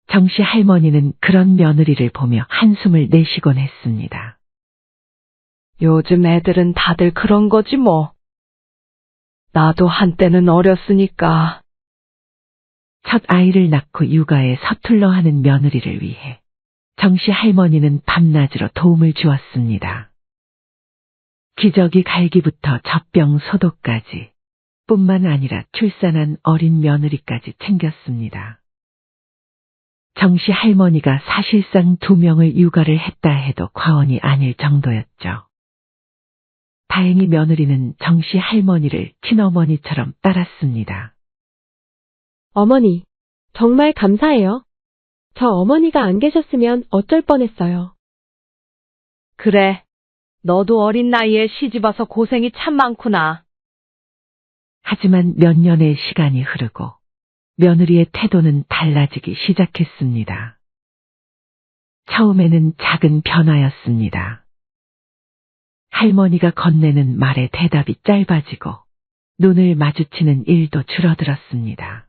정씨 할머니는 그런 며느리를 보며 한숨을 내쉬곤 했습니다. 요즘 애들은 다들 그런 거지 뭐. 나도 한때는 어렸으니까. 첫 아이를 낳고 육아에 서툴러 하는 며느리를 위해 정씨 할머니는 밤낮으로 도움을 주었습니다. 기저귀 갈기부터 젖병 소독까지 뿐만 아니라 출산한 어린 며느리까지 챙겼습니다. 정씨 할머니가 사실상 2명을 육아를 했다 해도 과언이 아닐 정도였죠. 다행히 며느리는 정씨 할머니를 친어머니처럼 따랐습니다. 어머니, 정말 감사해요. 저 어머니가 안 계셨으면 어쩔 뻔했어요. 그래. 너도 어린 나이에 시집와서 고생이 참 많구나. 하지만 몇 년의 시간이 흐르고 며느리의 태도는 달라지기 시작했습니다. 처음에는 작은 변화였습니다. 할머니가 건네는 말에 대답이 짧아지고 눈을 마주치는 일도 줄어들었습니다.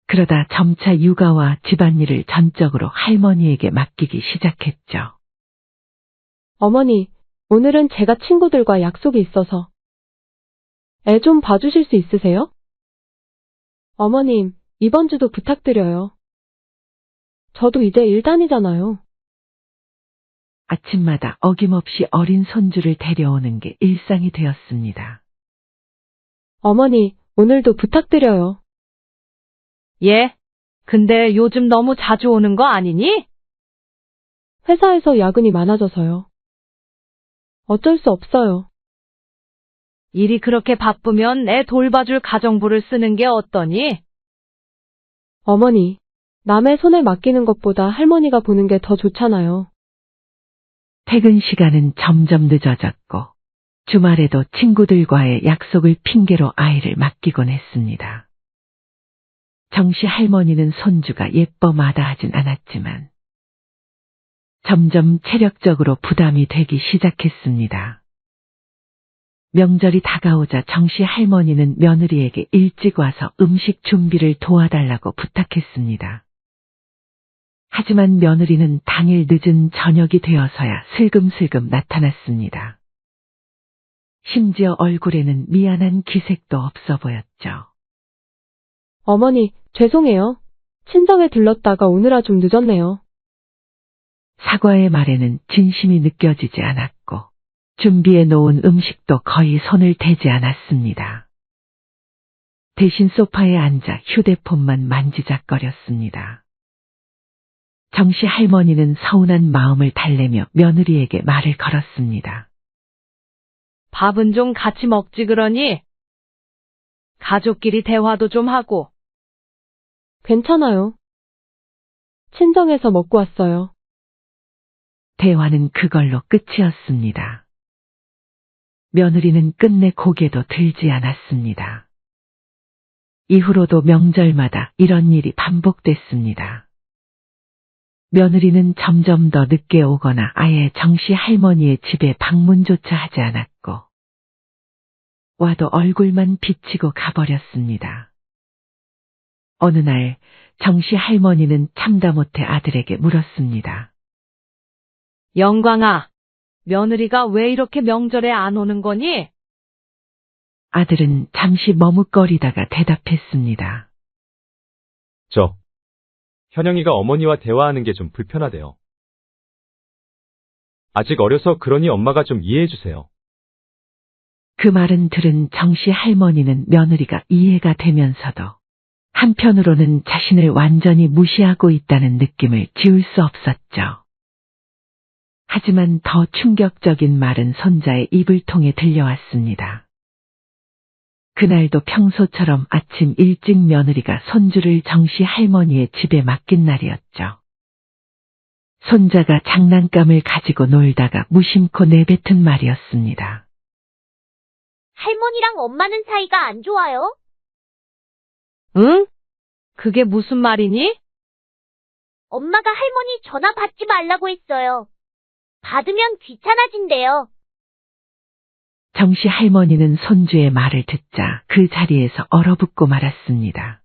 그러다 점차 육아와 집안일을 전적으로 할머니에게 맡기기 시작했죠. 어머니, 오늘은 제가 친구들과 약속이 있어서. 애 좀 봐주실 수 있으세요? 어머님, 이번 주도 부탁드려요. 저도 이제 일 다니잖아요. 아침마다 어김없이 어린 손주를 데려오는 게 일상이 되었습니다. 어머니, 오늘도 부탁드려요. 예? 근데 요즘 너무 자주 오는 거 아니니? 회사에서 야근이 많아져서요. 어쩔 수 없어요. 일이 그렇게 바쁘면 애 돌봐줄 가정부를 쓰는 게 어떠니? 어머니, 남의 손에 맡기는 것보다 할머니가 보는 게 더 좋잖아요. 퇴근 시간은 점점 늦어졌고 주말에도 친구들과의 약속을 핑계로 아이를 맡기곤 했습니다. 정씨 할머니는 손주가 예뻐 마다하진 않았지만 점점 체력적으로 부담이 되기 시작했습니다. 명절이 다가오자 정씨 할머니는 며느리에게 일찍 와서 음식 준비를 도와달라고 부탁했습니다. 하지만 며느리는 당일 늦은 저녁이 되어서야 슬금슬금 나타났습니다. 심지어 얼굴에는 미안한 기색도 없어 보였죠. 어머니, 죄송해요. 친정에 들렀다가 오느라 좀 늦었네요. 사과의 말에는 진심이 느껴지지 않았고 준비해 놓은 음식도 거의 손을 대지 않았습니다. 대신 소파에 앉아 휴대폰만 만지작거렸습니다. 정씨 할머니는 서운한 마음을 달래며 며느리에게 말을 걸었습니다. 밥은 좀 같이 먹지 그러니? 가족끼리 대화도 좀 하고. 괜찮아요. 친정에서 먹고 왔어요. 대화는 그걸로 끝이었습니다. 며느리는 끝내 고개도 들지 않았습니다. 이후로도 명절마다 이런 일이 반복됐습니다. 며느리는 점점 더 늦게 오거나 아예 정씨 할머니의 집에 방문조차 하지 않았고 와도 얼굴만 비치고 가버렸습니다. 어느 날 정씨 할머니는 참다 못해 아들에게 물었습니다. 영광아, 며느리가 왜 이렇게 명절에 안 오는 거니? 아들은 잠시 머뭇거리다가 대답했습니다. 현영이가 어머니와 대화하는 게 좀 불편하대요. 아직 어려서 그러니 엄마가 좀 이해해 주세요. 그 말은 들은 정씨 할머니는 며느리가 이해가 되면서도 한편으로는 자신을 완전히 무시하고 있다는 느낌을 지울 수 없었죠. 하지만 더 충격적인 말은 손자의 입을 통해 들려왔습니다. 그날도 평소처럼 아침 일찍 며느리가 손주를 정씨 할머니의 집에 맡긴 날이었죠. 손자가 장난감을 가지고 놀다가 무심코 내뱉은 말이었습니다. 할머니랑 엄마는 사이가 안 좋아요? 응? 그게 무슨 말이니? 엄마가 할머니 전화 받지 말라고 했어요. 받으면 귀찮아진대요. 정씨 할머니는 손주의 말을 듣자 그 자리에서 얼어붙고 말았습니다.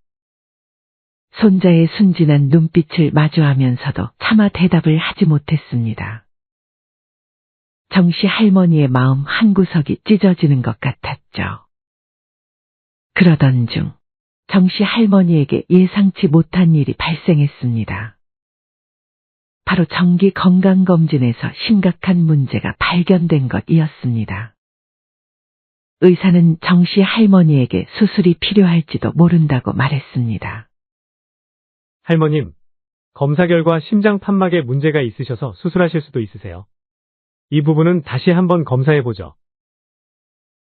손자의 순진한 눈빛을 마주하면서도 차마 대답을 하지 못했습니다. 정씨 할머니의 마음 한구석이 찢어지는 것 같았죠. 그러던 중 정씨 할머니에게 예상치 못한 일이 발생했습니다. 바로 정기 건강검진에서 심각한 문제가 발견된 것이었습니다. 의사는 정씨 할머니에게 수술이 필요할지도 모른다고 말했습니다. 할머님, 검사 결과 심장 판막에 문제가 있으셔서 수술하실 수도 있으세요. 이 부분은 다시 한번 검사해보죠.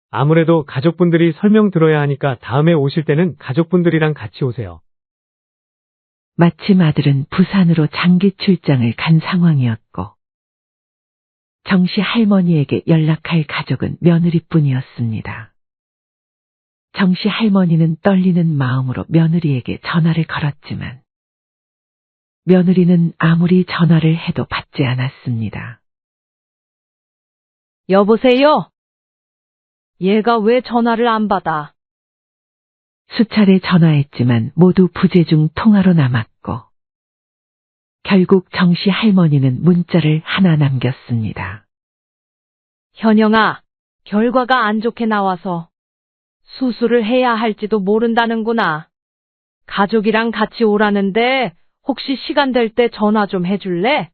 아무래도 가족분들이 설명 들어야 하니까 다음에 오실 때는 가족분들이랑 같이 오세요. 마침 아들은 부산으로 장기 출장을 간 상황이었고 정씨 할머니에게 연락할 가족은 며느리뿐이었습니다. 정씨 할머니는 떨리는 마음으로 며느리에게 전화를 걸었지만 며느리는 아무리 전화를 해도 받지 않았습니다. 여보세요? 얘가 왜 전화를 안 받아? 수차례 전화했지만 모두 부재중 통화로 남았고 결국 정씨 할머니는 문자를 하나 남겼습니다. 현영아, 결과가 안 좋게 나와서 수술을 해야 할지도 모른다는구나. 가족이랑 같이 오라는데 혹시 시간 될 때 전화 좀 해줄래?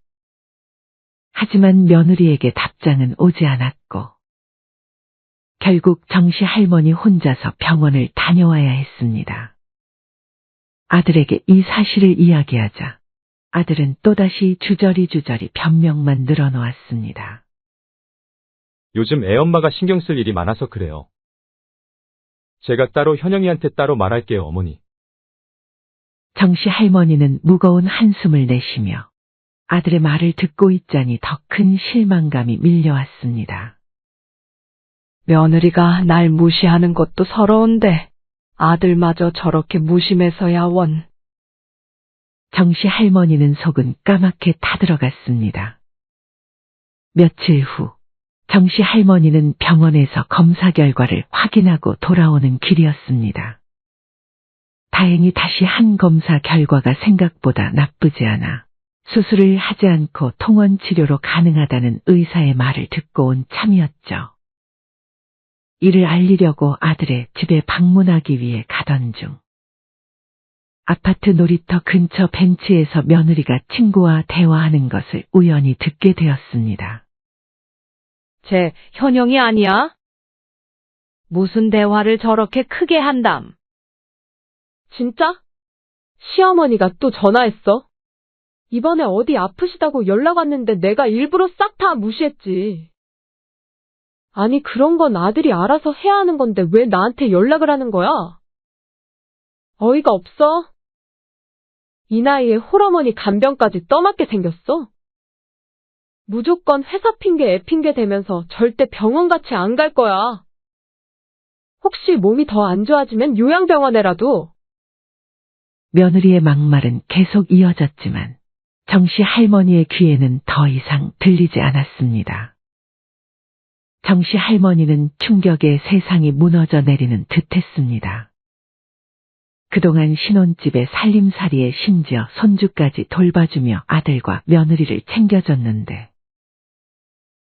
하지만 며느리에게 답장은 오지 않았고 결국 정씨 할머니 혼자서 병원을 다녀와야 했습니다. 아들에게 이 사실을 이야기하자 아들은 또다시 주저리 변명만 늘어놓았습니다. 요즘 애엄마가 신경 쓸 일이 많아서 그래요. 제가 따로 현영이한테 따로 말할게요, 어머니. 정씨 할머니는 무거운 한숨을 내쉬며 아들의 말을 듣고 있자니 더 큰 실망감이 밀려왔습니다. 며느리가 날 무시하는 것도 서러운데 아들마저 저렇게 무심해서야 원. 정씨 할머니는 속은 까맣게 타들어갔습니다. 며칠 후 정씨 할머니는 병원에서 검사 결과를 확인하고 돌아오는 길이었습니다. 다행히 다시 한 검사 결과가 생각보다 나쁘지 않아 수술을 하지 않고 통원 치료로 가능하다는 의사의 말을 듣고 온 참이었죠. 이를 알리려고 아들의 집에 방문하기 위해 가던 중 아파트 놀이터 근처 벤치에서 며느리가 친구와 대화하는 것을 우연히 듣게 되었습니다. 쟤 현영이 아니야? 무슨 대화를 저렇게 크게 한담? 진짜? 시어머니가 또 전화했어? 이번에 어디 아프시다고 연락 왔는데 내가 일부러 싹 다 무시했지. 아니, 그런 건 아들이 알아서 해야 하는 건데 왜 나한테 연락을 하는 거야? 어이가 없어? 이 나이에 홀어머니 간병까지 떠맡게 생겼어? 무조건 회사 핑계 애 핑계 대면서 절대 병원 같이 안 갈 거야. 혹시 몸이 더 안 좋아지면 요양병원에라도. 며느리의 막말은 계속 이어졌지만 정씨 할머니의 귀에는 더 이상 들리지 않았습니다. 정씨 할머니는 충격에 세상이 무너져 내리는 듯했습니다. 그동안 신혼집에 살림살이에 심지어 손주까지 돌봐주며 아들과 며느리를 챙겨줬는데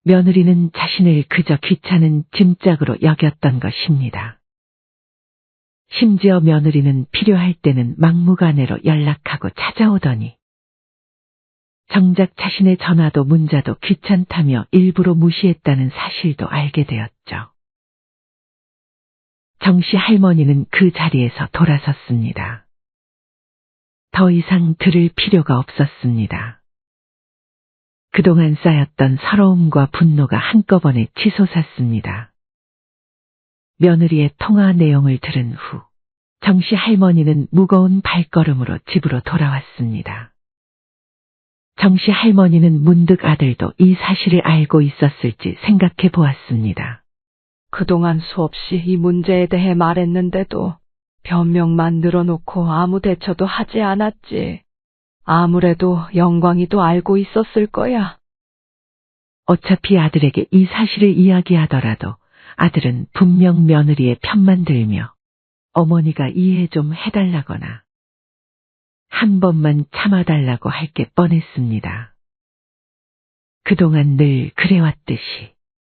며느리는 자신을 그저 귀찮은 짐짝으로 여겼던 것입니다. 심지어 며느리는 필요할 때는 막무가내로 연락하고 찾아오더니 정작 자신의 전화도 문자도 귀찮다며 일부러 무시했다는 사실도 알게 되었죠. 정씨 할머니는 그 자리에서 돌아섰습니다. 더 이상 들을 필요가 없었습니다. 그동안 쌓였던 서러움과 분노가 한꺼번에 치솟았습니다. 며느리의 통화 내용을 들은 후 정씨 할머니는 무거운 발걸음으로 집으로 돌아왔습니다. 정씨 할머니는 문득 아들도 이 사실을 알고 있었을지 생각해 보았습니다. 그동안 수없이 이 문제에 대해 말했는데도 변명만 늘어놓고 아무 대처도 하지 않았지. 아무래도 영광이도 알고 있었을 거야. 어차피 아들에게 이 사실을 이야기하더라도 아들은 분명 며느리의 편만 들며 어머니가 이해 좀 해달라거나 한 번만 참아달라고 할 게 뻔했습니다. 그동안 늘 그래왔듯이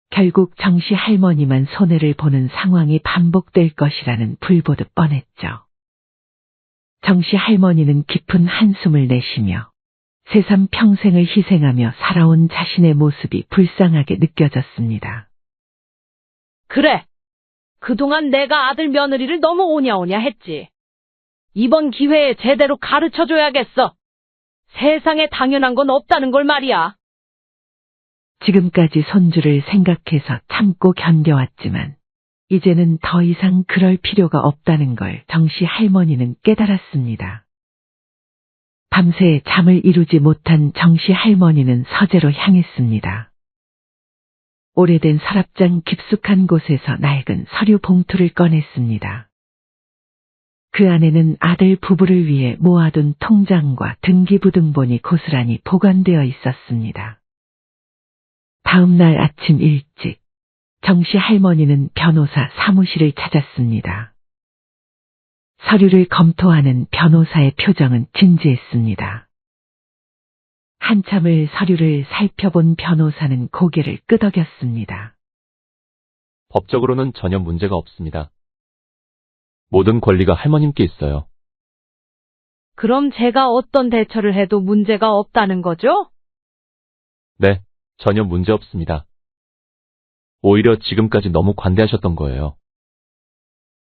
결국 정씨 할머니만 손해를 보는 상황이 반복될 것이라는 불보듯 뻔했죠. 정씨 할머니는 깊은 한숨을 내쉬며 새삼 평생을 희생하며 살아온 자신의 모습이 불쌍하게 느껴졌습니다. 그래. 그동안 내가 아들 며느리를 너무 오냐오냐 했지. 이번 기회에 제대로 가르쳐줘야겠어. 세상에 당연한 건 없다는 걸 말이야. 지금까지 손주를 생각해서 참고 견뎌왔지만 이제는 더 이상 그럴 필요가 없다는 걸 정씨 할머니는 깨달았습니다. 밤새 잠을 이루지 못한 정씨 할머니는 서재로 향했습니다. 오래된 서랍장 깊숙한 곳에서 낡은 서류 봉투를 꺼냈습니다. 그 안에는 아들 부부를 위해 모아둔 통장과 등기부등본이 고스란히 보관되어 있었습니다. 다음 날 아침 일찍 정씨 할머니는 변호사 사무실을 찾았습니다. 서류를 검토하는 변호사의 표정은 진지했습니다. 한참을 서류를 살펴본 변호사는 고개를 끄덕였습니다. 법적으로는 전혀 문제가 없습니다. 모든 권리가 할머님께 있어요. 그럼 제가 어떤 대처를 해도 문제가 없다는 거죠? 네, 전혀 문제 없습니다. 오히려 지금까지 너무 관대하셨던 거예요.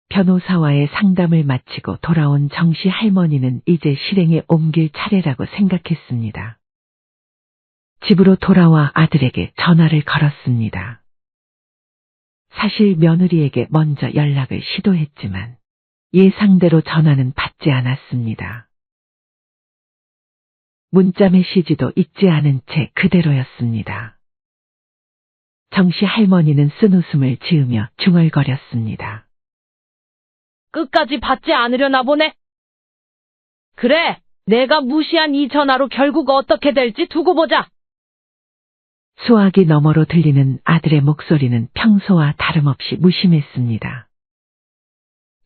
변호사와의 상담을 마치고 돌아온 정씨 할머니는 이제 실행에 옮길 차례라고 생각했습니다. 집으로 돌아와 아들에게 전화를 걸었습니다. 사실 며느리에게 먼저 연락을 시도했지만 예상대로 전화는 받지 않았습니다. 문자 메시지도 읽지 않은 채 그대로였습니다. 정씨 할머니는 쓴웃음을 지으며 중얼거렸습니다. 끝까지 받지 않으려나 보네. 그래, 내가 무시한 이 전화로 결국 어떻게 될지 두고 보자. 수화기 너머로 들리는 아들의 목소리는 평소와 다름없이 무심했습니다.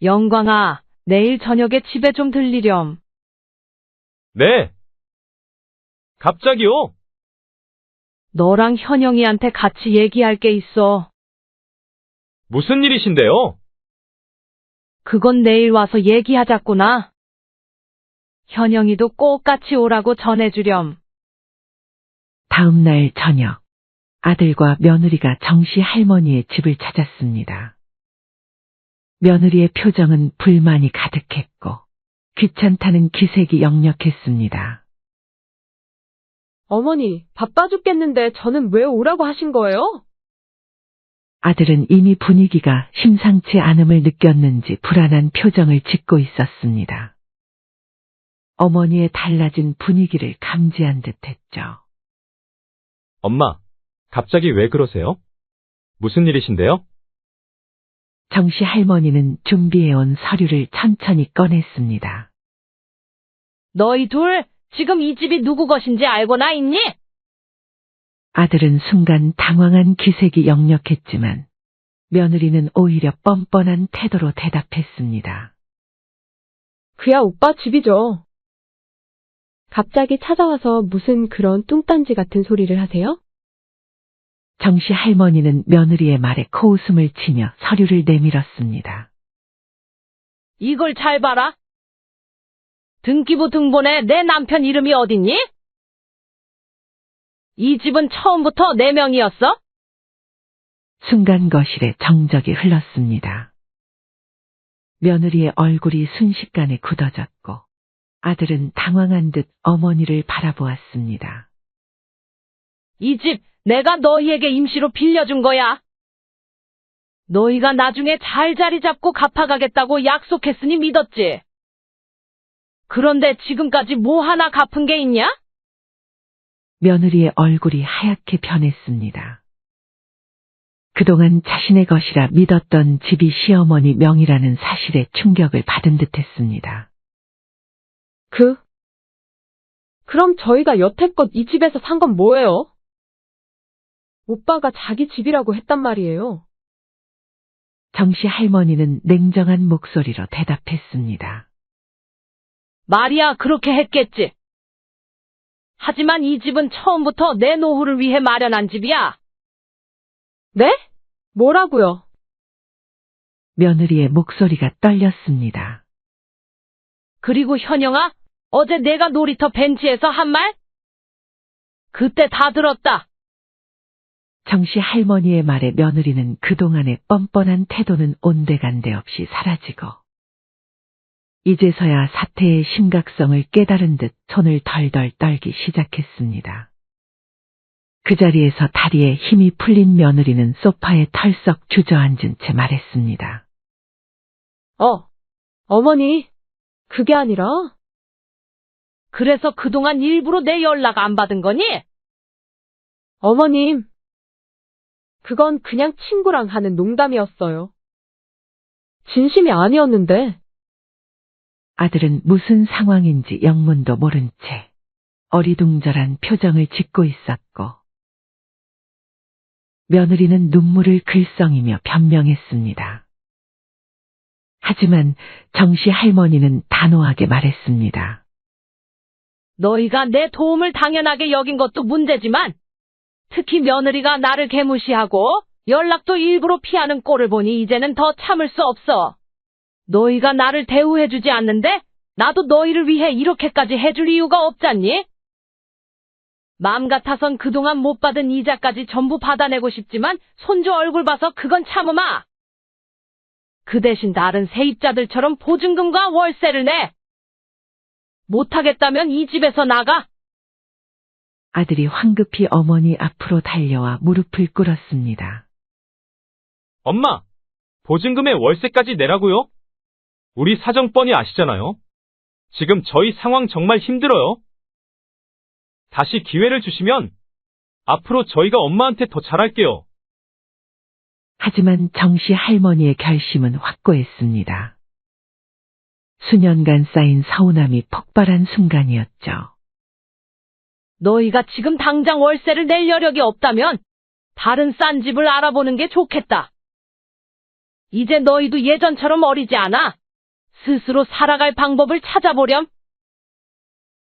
영광아, 내일 저녁에 집에 좀 들리렴. 네. 갑자기요? 너랑 현영이한테 같이 얘기할 게 있어. 무슨 일이신데요? 그건 내일 와서 얘기하자꾸나. 현영이도 꼭 같이 오라고 전해주렴. 다음 날 저녁, 아들과 며느리가 정씨 할머니의 집을 찾았습니다. 며느리의 표정은 불만이 가득했고 귀찮다는 기색이 역력했습니다. 어머니, 바빠 죽겠는데 저는 왜 오라고 하신 거예요? 아들은 이미 분위기가 심상치 않음을 느꼈는지 불안한 표정을 짓고 있었습니다. 어머니의 달라진 분위기를 감지한 듯했죠. 엄마, 갑자기 왜 그러세요? 무슨 일이신데요? 정씨 할머니는 준비해온 서류를 천천히 꺼냈습니다. 너희 둘, 지금 이 집이 누구 것인지 알고나 있니? 아들은 순간 당황한 기색이 역력했지만 며느리는 오히려 뻔뻔한 태도로 대답했습니다. 그야 오빠 집이죠. 갑자기 찾아와서 무슨 그런 뚱딴지 같은 소리를 하세요? 정씨 할머니는 며느리의 말에 코웃음을 치며 서류를 내밀었습니다. 이걸 잘 봐라. 등기부 등본에 내 남편 이름이 어딨니? 이 집은 처음부터 내 명이었어? 순간 거실에 정적이 흘렀습니다. 며느리의 얼굴이 순식간에 굳어졌고 아들은 당황한 듯 어머니를 바라보았습니다. 이 집 내가 너희에게 임시로 빌려준 거야. 너희가 나중에 잘 자리 잡고 갚아가겠다고 약속했으니 믿었지. 그런데 지금까지 뭐 하나 갚은 게 있냐? 며느리의 얼굴이 하얗게 변했습니다. 그동안 자신의 것이라 믿었던 집이 시어머니 명의라는 사실에 충격을 받은 듯했습니다. 그럼 저희가 여태껏 이 집에서 산 건 뭐예요? 오빠가 자기 집이라고 했단 말이에요. 정씨 할머니는 냉정한 목소리로 대답했습니다. 말이야 그렇게 했겠지. 하지만 이 집은 처음부터 내 노후를 위해 마련한 집이야. 네? 뭐라고요? 며느리의 목소리가 떨렸습니다. 그리고 현영아, 어제 내가 놀이터 벤치에서 한 말? 그때 다 들었다. 정씨 할머니의 말에 며느리는 그동안의 뻔뻔한 태도는 온데간데 없이 사라지고 이제서야 사태의 심각성을 깨달은 듯 손을 덜덜 떨기 시작했습니다. 그 자리에서 다리에 힘이 풀린 며느리는 소파에 털썩 주저앉은 채 말했습니다. 어머니, 그게 아니라, 그래서 그동안 일부러 내 연락 안 받은 거니? 어머님, 그건 그냥 친구랑 하는 농담이었어요. 진심이 아니었는데. 아들은 무슨 상황인지 영문도 모른 채 어리둥절한 표정을 짓고 있었고 며느리는 눈물을 글썽이며 변명했습니다. 하지만 정씨 할머니는 단호하게 말했습니다. 너희가 내 도움을 당연하게 여긴 것도 문제지만 특히 며느리가 나를 개무시하고 연락도 일부러 피하는 꼴을 보니 이제는 더 참을 수 없어. 너희가 나를 대우해주지 않는데 나도 너희를 위해 이렇게까지 해줄 이유가 없잖니? 마음 같아선 그동안 못 받은 이자까지 전부 받아내고 싶지만 손주 얼굴 봐서 그건 참으마. 그 대신 다른 세입자들처럼 보증금과 월세를 내. 못하겠다면 이 집에서 나가. 아들이 황급히 어머니 앞으로 달려와 무릎을 꿇었습니다. 엄마, 보증금에 월세까지 내라고요? 우리 사정 뻔히 아시잖아요. 지금 저희 상황 정말 힘들어요. 다시 기회를 주시면 앞으로 저희가 엄마한테 더 잘할게요. 하지만 정씨 할머니의 결심은 확고했습니다. 수년간 쌓인 서운함이 폭발한 순간이었죠. 너희가 지금 당장 월세를 낼 여력이 없다면 다른 싼 집을 알아보는 게 좋겠다. 이제 너희도 예전처럼 어리지 않아. 스스로 살아갈 방법을 찾아보렴.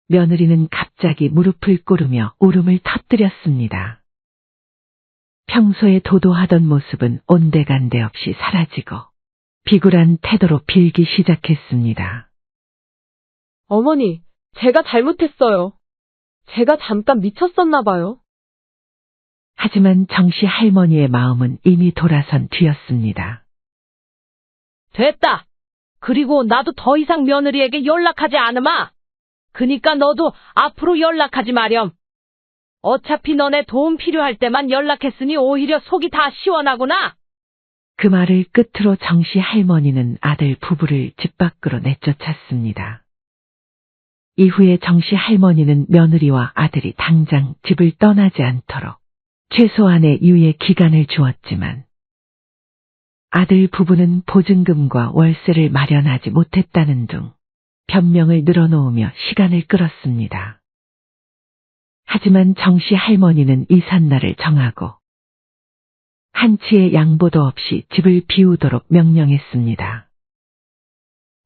며느리는 갑자기 무릎을 꿇으며 울음을 터뜨렸습니다. 평소에 도도하던 모습은 온데간데 없이 사라지고 비굴한 태도로 빌기 시작했습니다. 어머니, 제가 잘못했어요. 제가 잠깐 미쳤었나 봐요. 하지만 정씨 할머니의 마음은 이미 돌아선 뒤였습니다. 됐다. 그리고 나도 더 이상 며느리에게 연락하지 않으마. 그니까 너도 앞으로 연락하지 마렴. 어차피 너네 도움 필요할 때만 연락했으니 오히려 속이 다 시원하구나. 그 말을 끝으로 정씨 할머니는 아들 부부를 집 밖으로 내쫓았습니다. 이후에 정씨 할머니는 며느리와 아들이 당장 집을 떠나지 않도록 최소한의 유예 기간을 주었지만 아들 부부는 보증금과 월세를 마련하지 못했다는 등 변명을 늘어놓으며 시간을 끌었습니다. 하지만 정씨 할머니는 이삿날을 정하고 한치의 양보도 없이 집을 비우도록 명령했습니다.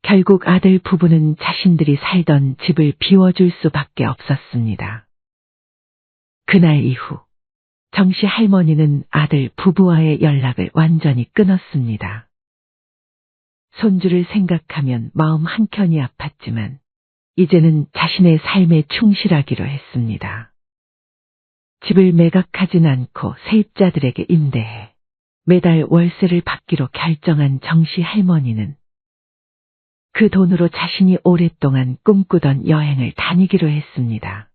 결국 아들 부부는 자신들이 살던 집을 비워줄 수밖에 없었습니다. 그날 이후 정씨 할머니는 아들 부부와의 연락을 완전히 끊었습니다. 손주를 생각하면 마음 한켠이 아팠지만 이제는 자신의 삶에 충실하기로 했습니다. 집을 매각하진 않고 세입자들에게 임대해 매달 월세를 받기로 결정한 정씨 할머니는 그 돈으로 자신이 오랫동안 꿈꾸던 여행을 다니기로 했습니다.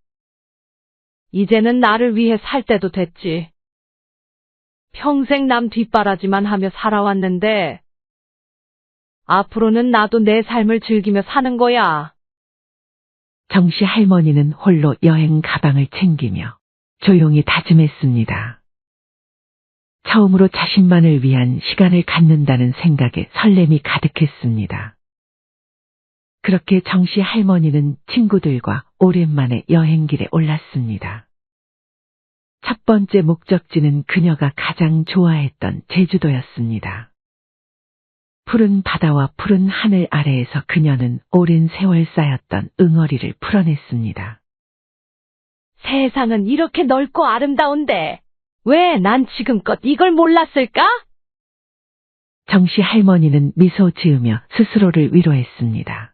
이제는 나를 위해 살 때도 됐지. 평생 남 뒷바라지만 하며 살아왔는데, 앞으로는 나도 내 삶을 즐기며 사는 거야. 정씨 할머니는 홀로 여행 가방을 챙기며 조용히 다짐했습니다. 처음으로 자신만을 위한 시간을 갖는다는 생각에 설렘이 가득했습니다. 그렇게 정씨 할머니는 친구들과 오랜만에 여행길에 올랐습니다. 첫 번째 목적지는 그녀가 가장 좋아했던 제주도였습니다. 푸른 바다와 푸른 하늘 아래에서 그녀는 오랜 세월 쌓였던 응어리를 풀어냈습니다. 세상은 이렇게 넓고 아름다운데, 왜 난 지금껏 이걸 몰랐을까? 정씨 할머니는 미소 지으며 스스로를 위로했습니다.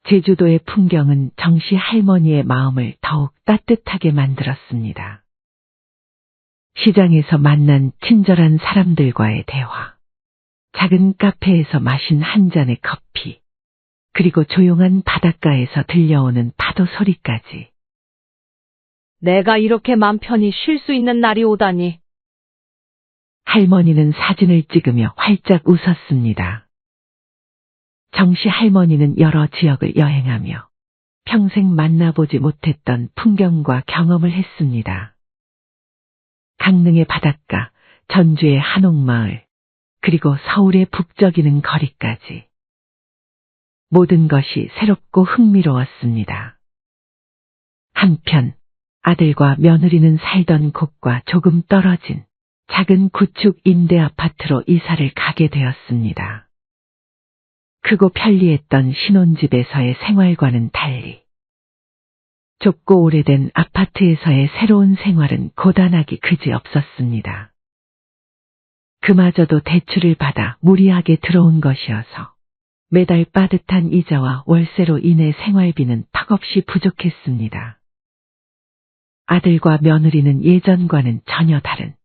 제주도의 풍경은 정씨 할머니의 마음을 더욱 따뜻하게 만들었습니다. 시장에서 만난 친절한 사람들과의 대화, 작은 카페에서 마신 한 잔의 커피, 그리고 조용한 바닷가에서 들려오는 파도 소리까지. 내가 이렇게 맘 편히 쉴 수 있는 날이 오다니. 할머니는 사진을 찍으며 활짝 웃었습니다. 정씨 할머니는 여러 지역을 여행하며 평생 만나보지 못했던 풍경과 경험을 했습니다. 강릉의 바닷가, 전주의 한옥마을, 그리고 서울의 북적이는 거리까지. 모든 것이 새롭고 흥미로웠습니다. 한편 아들과 며느리는 살던 곳과 조금 떨어진 작은 구축 임대 아파트로 이사를 가게 되었습니다. 크고 편리했던 신혼집에서의 생활과는 달리 좁고 오래된 아파트에서의 새로운 생활은 고단하기 그지없었습니다. 그마저도 대출을 받아 무리하게 들어온 것이어서 매달 빠듯한 이자와 월세로 인해 생활비는 턱없이 부족했습니다. 아들과 며느리는 예전과는 전혀 다른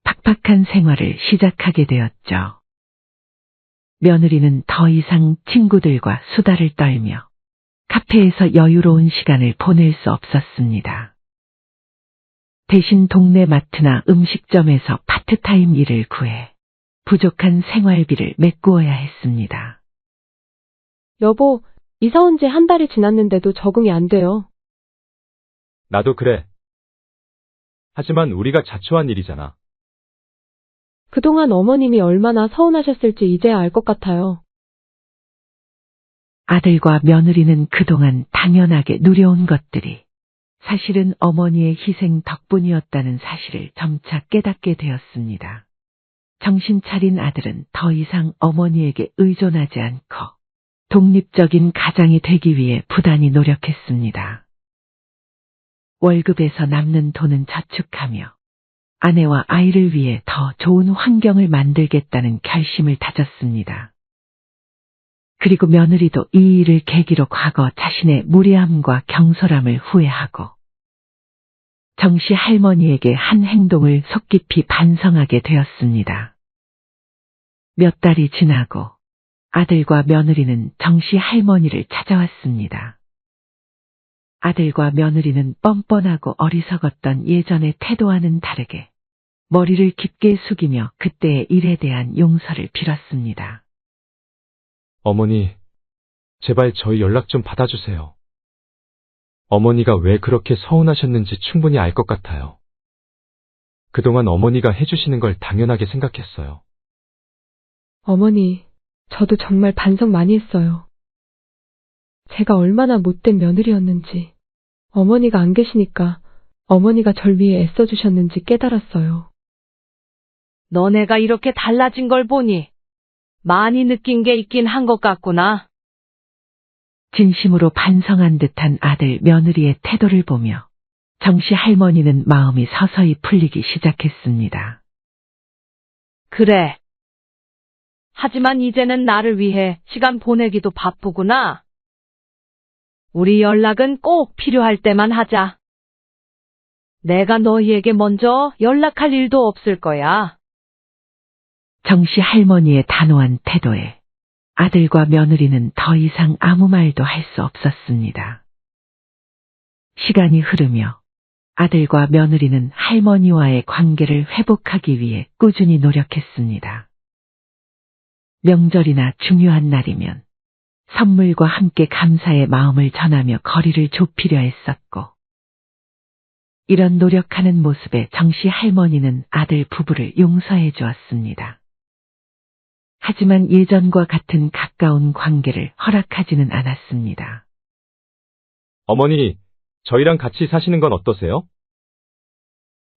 팍팍한 생활을 시작하게 되었죠. 며느리는 더 이상 친구들과 수다를 떨며 카페에서 여유로운 시간을 보낼 수 없었습니다. 대신 동네 마트나 음식점에서 파트타임 일을 구해 부족한 생활비를 메꾸어야 했습니다. 여보, 이사 온 지 한 달이 지났는데도 적응이 안 돼요. 나도 그래. 하지만 우리가 자초한 일이잖아. 그동안 어머님이 얼마나 서운하셨을지 이제야 알 것 같아요. 아들과 며느리는 그동안 당연하게 누려온 것들이 사실은 어머니의 희생 덕분이었다는 사실을 점차 깨닫게 되었습니다. 정신 차린 아들은 더 이상 어머니에게 의존하지 않고 독립적인 가장이 되기 위해 부단히 노력했습니다. 월급에서 남는 돈은 저축하며 아내와 아이를 위해 더 좋은 환경을 만들겠다는 결심을 다졌습니다. 그리고 며느리도 이 일을 계기로 과거 자신의 무례함과 경솔함을 후회하고 정씨 할머니에게 한 행동을 속 깊이 반성하게 되었습니다. 몇 달이 지나고 아들과 며느리는 정씨 할머니를 찾아왔습니다. 아들과 며느리는 뻔뻔하고 어리석었던 예전의 태도와는 다르게 머리를 깊게 숙이며 그때의 일에 대한 용서를 빌었습니다. 어머니, 제발 저희 연락 좀 받아주세요. 어머니가 왜 그렇게 서운하셨는지 충분히 알 것 같아요. 그동안 어머니가 해주시는 걸 당연하게 생각했어요. 어머니, 저도 정말 반성 많이 했어요. 제가 얼마나 못된 며느리였는지, 어머니가 안 계시니까 어머니가 절 위해 애써주셨는지 깨달았어요. 너네가 이렇게 달라진 걸 보니 많이 느낀 게 있긴 한 것 같구나. 진심으로 반성한 듯한 아들 며느리의 태도를 보며 정씨 할머니는 마음이 서서히 풀리기 시작했습니다. 그래. 하지만 이제는 나를 위해 시간 보내기도 바쁘구나. 우리 연락은 꼭 필요할 때만 하자. 내가 너희에게 먼저 연락할 일도 없을 거야. 정씨 할머니의 단호한 태도에 아들과 며느리는 더 이상 아무 말도 할 수 없었습니다. 시간이 흐르며 아들과 며느리는 할머니와의 관계를 회복하기 위해 꾸준히 노력했습니다. 명절이나 중요한 날이면 선물과 함께 감사의 마음을 전하며 거리를 좁히려 했었고, 이런 노력하는 모습에 정씨 할머니는 아들 부부를 용서해 주었습니다. 하지만 예전과 같은 가까운 관계를 허락하지는 않았습니다. 어머니, 저희랑 같이 사시는 건 어떠세요?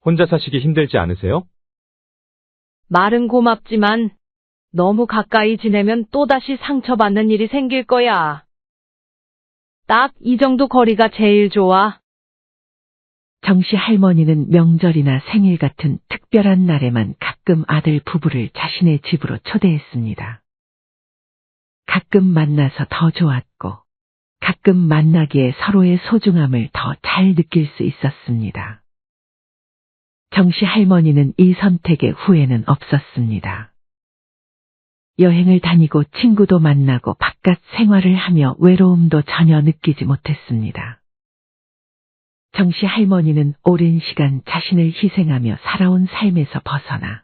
혼자 사시기 힘들지 않으세요? 말은 고맙지만 너무 가까이 지내면 또다시 상처받는 일이 생길 거야. 딱 이 정도 거리가 제일 좋아. 정씨 할머니는 명절이나 생일 같은 특별한 날에만 가끔 아들 부부를 자신의 집으로 초대했습니다. 가끔 만나서 더 좋았고, 가끔 만나기에 서로의 소중함을 더 잘 느낄 수 있었습니다. 정씨 할머니는 이 선택에 후회는 없었습니다. 여행을 다니고 친구도 만나고 바깥 생활을 하며 외로움도 전혀 느끼지 못했습니다. 정씨 할머니는 오랜 시간 자신을 희생하며 살아온 삶에서 벗어나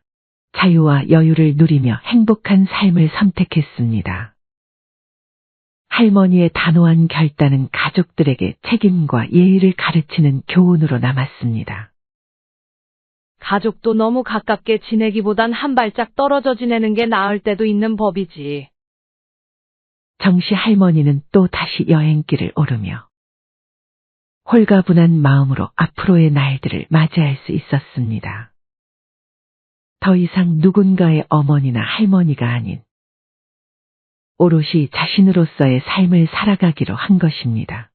자유와 여유를 누리며 행복한 삶을 선택했습니다. 할머니의 단호한 결단은 가족들에게 책임과 예의를 가르치는 교훈으로 남았습니다. 가족도 너무 가깝게 지내기보단 한 발짝 떨어져 지내는 게 나을 때도 있는 법이지. 정씨 할머니는 또 다시 여행길을 오르며 홀가분한 마음으로 앞으로의 날들을 맞이할 수 있었습니다. 더 이상 누군가의 어머니나 할머니가 아닌 오롯이 자신으로서의 삶을 살아가기로 한 것입니다.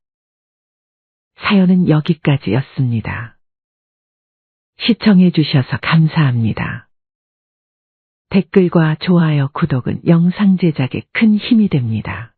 사연은 여기까지였습니다. 시청해 주셔서 감사합니다. 댓글과 좋아요, 구독은 영상 제작에 큰 힘이 됩니다.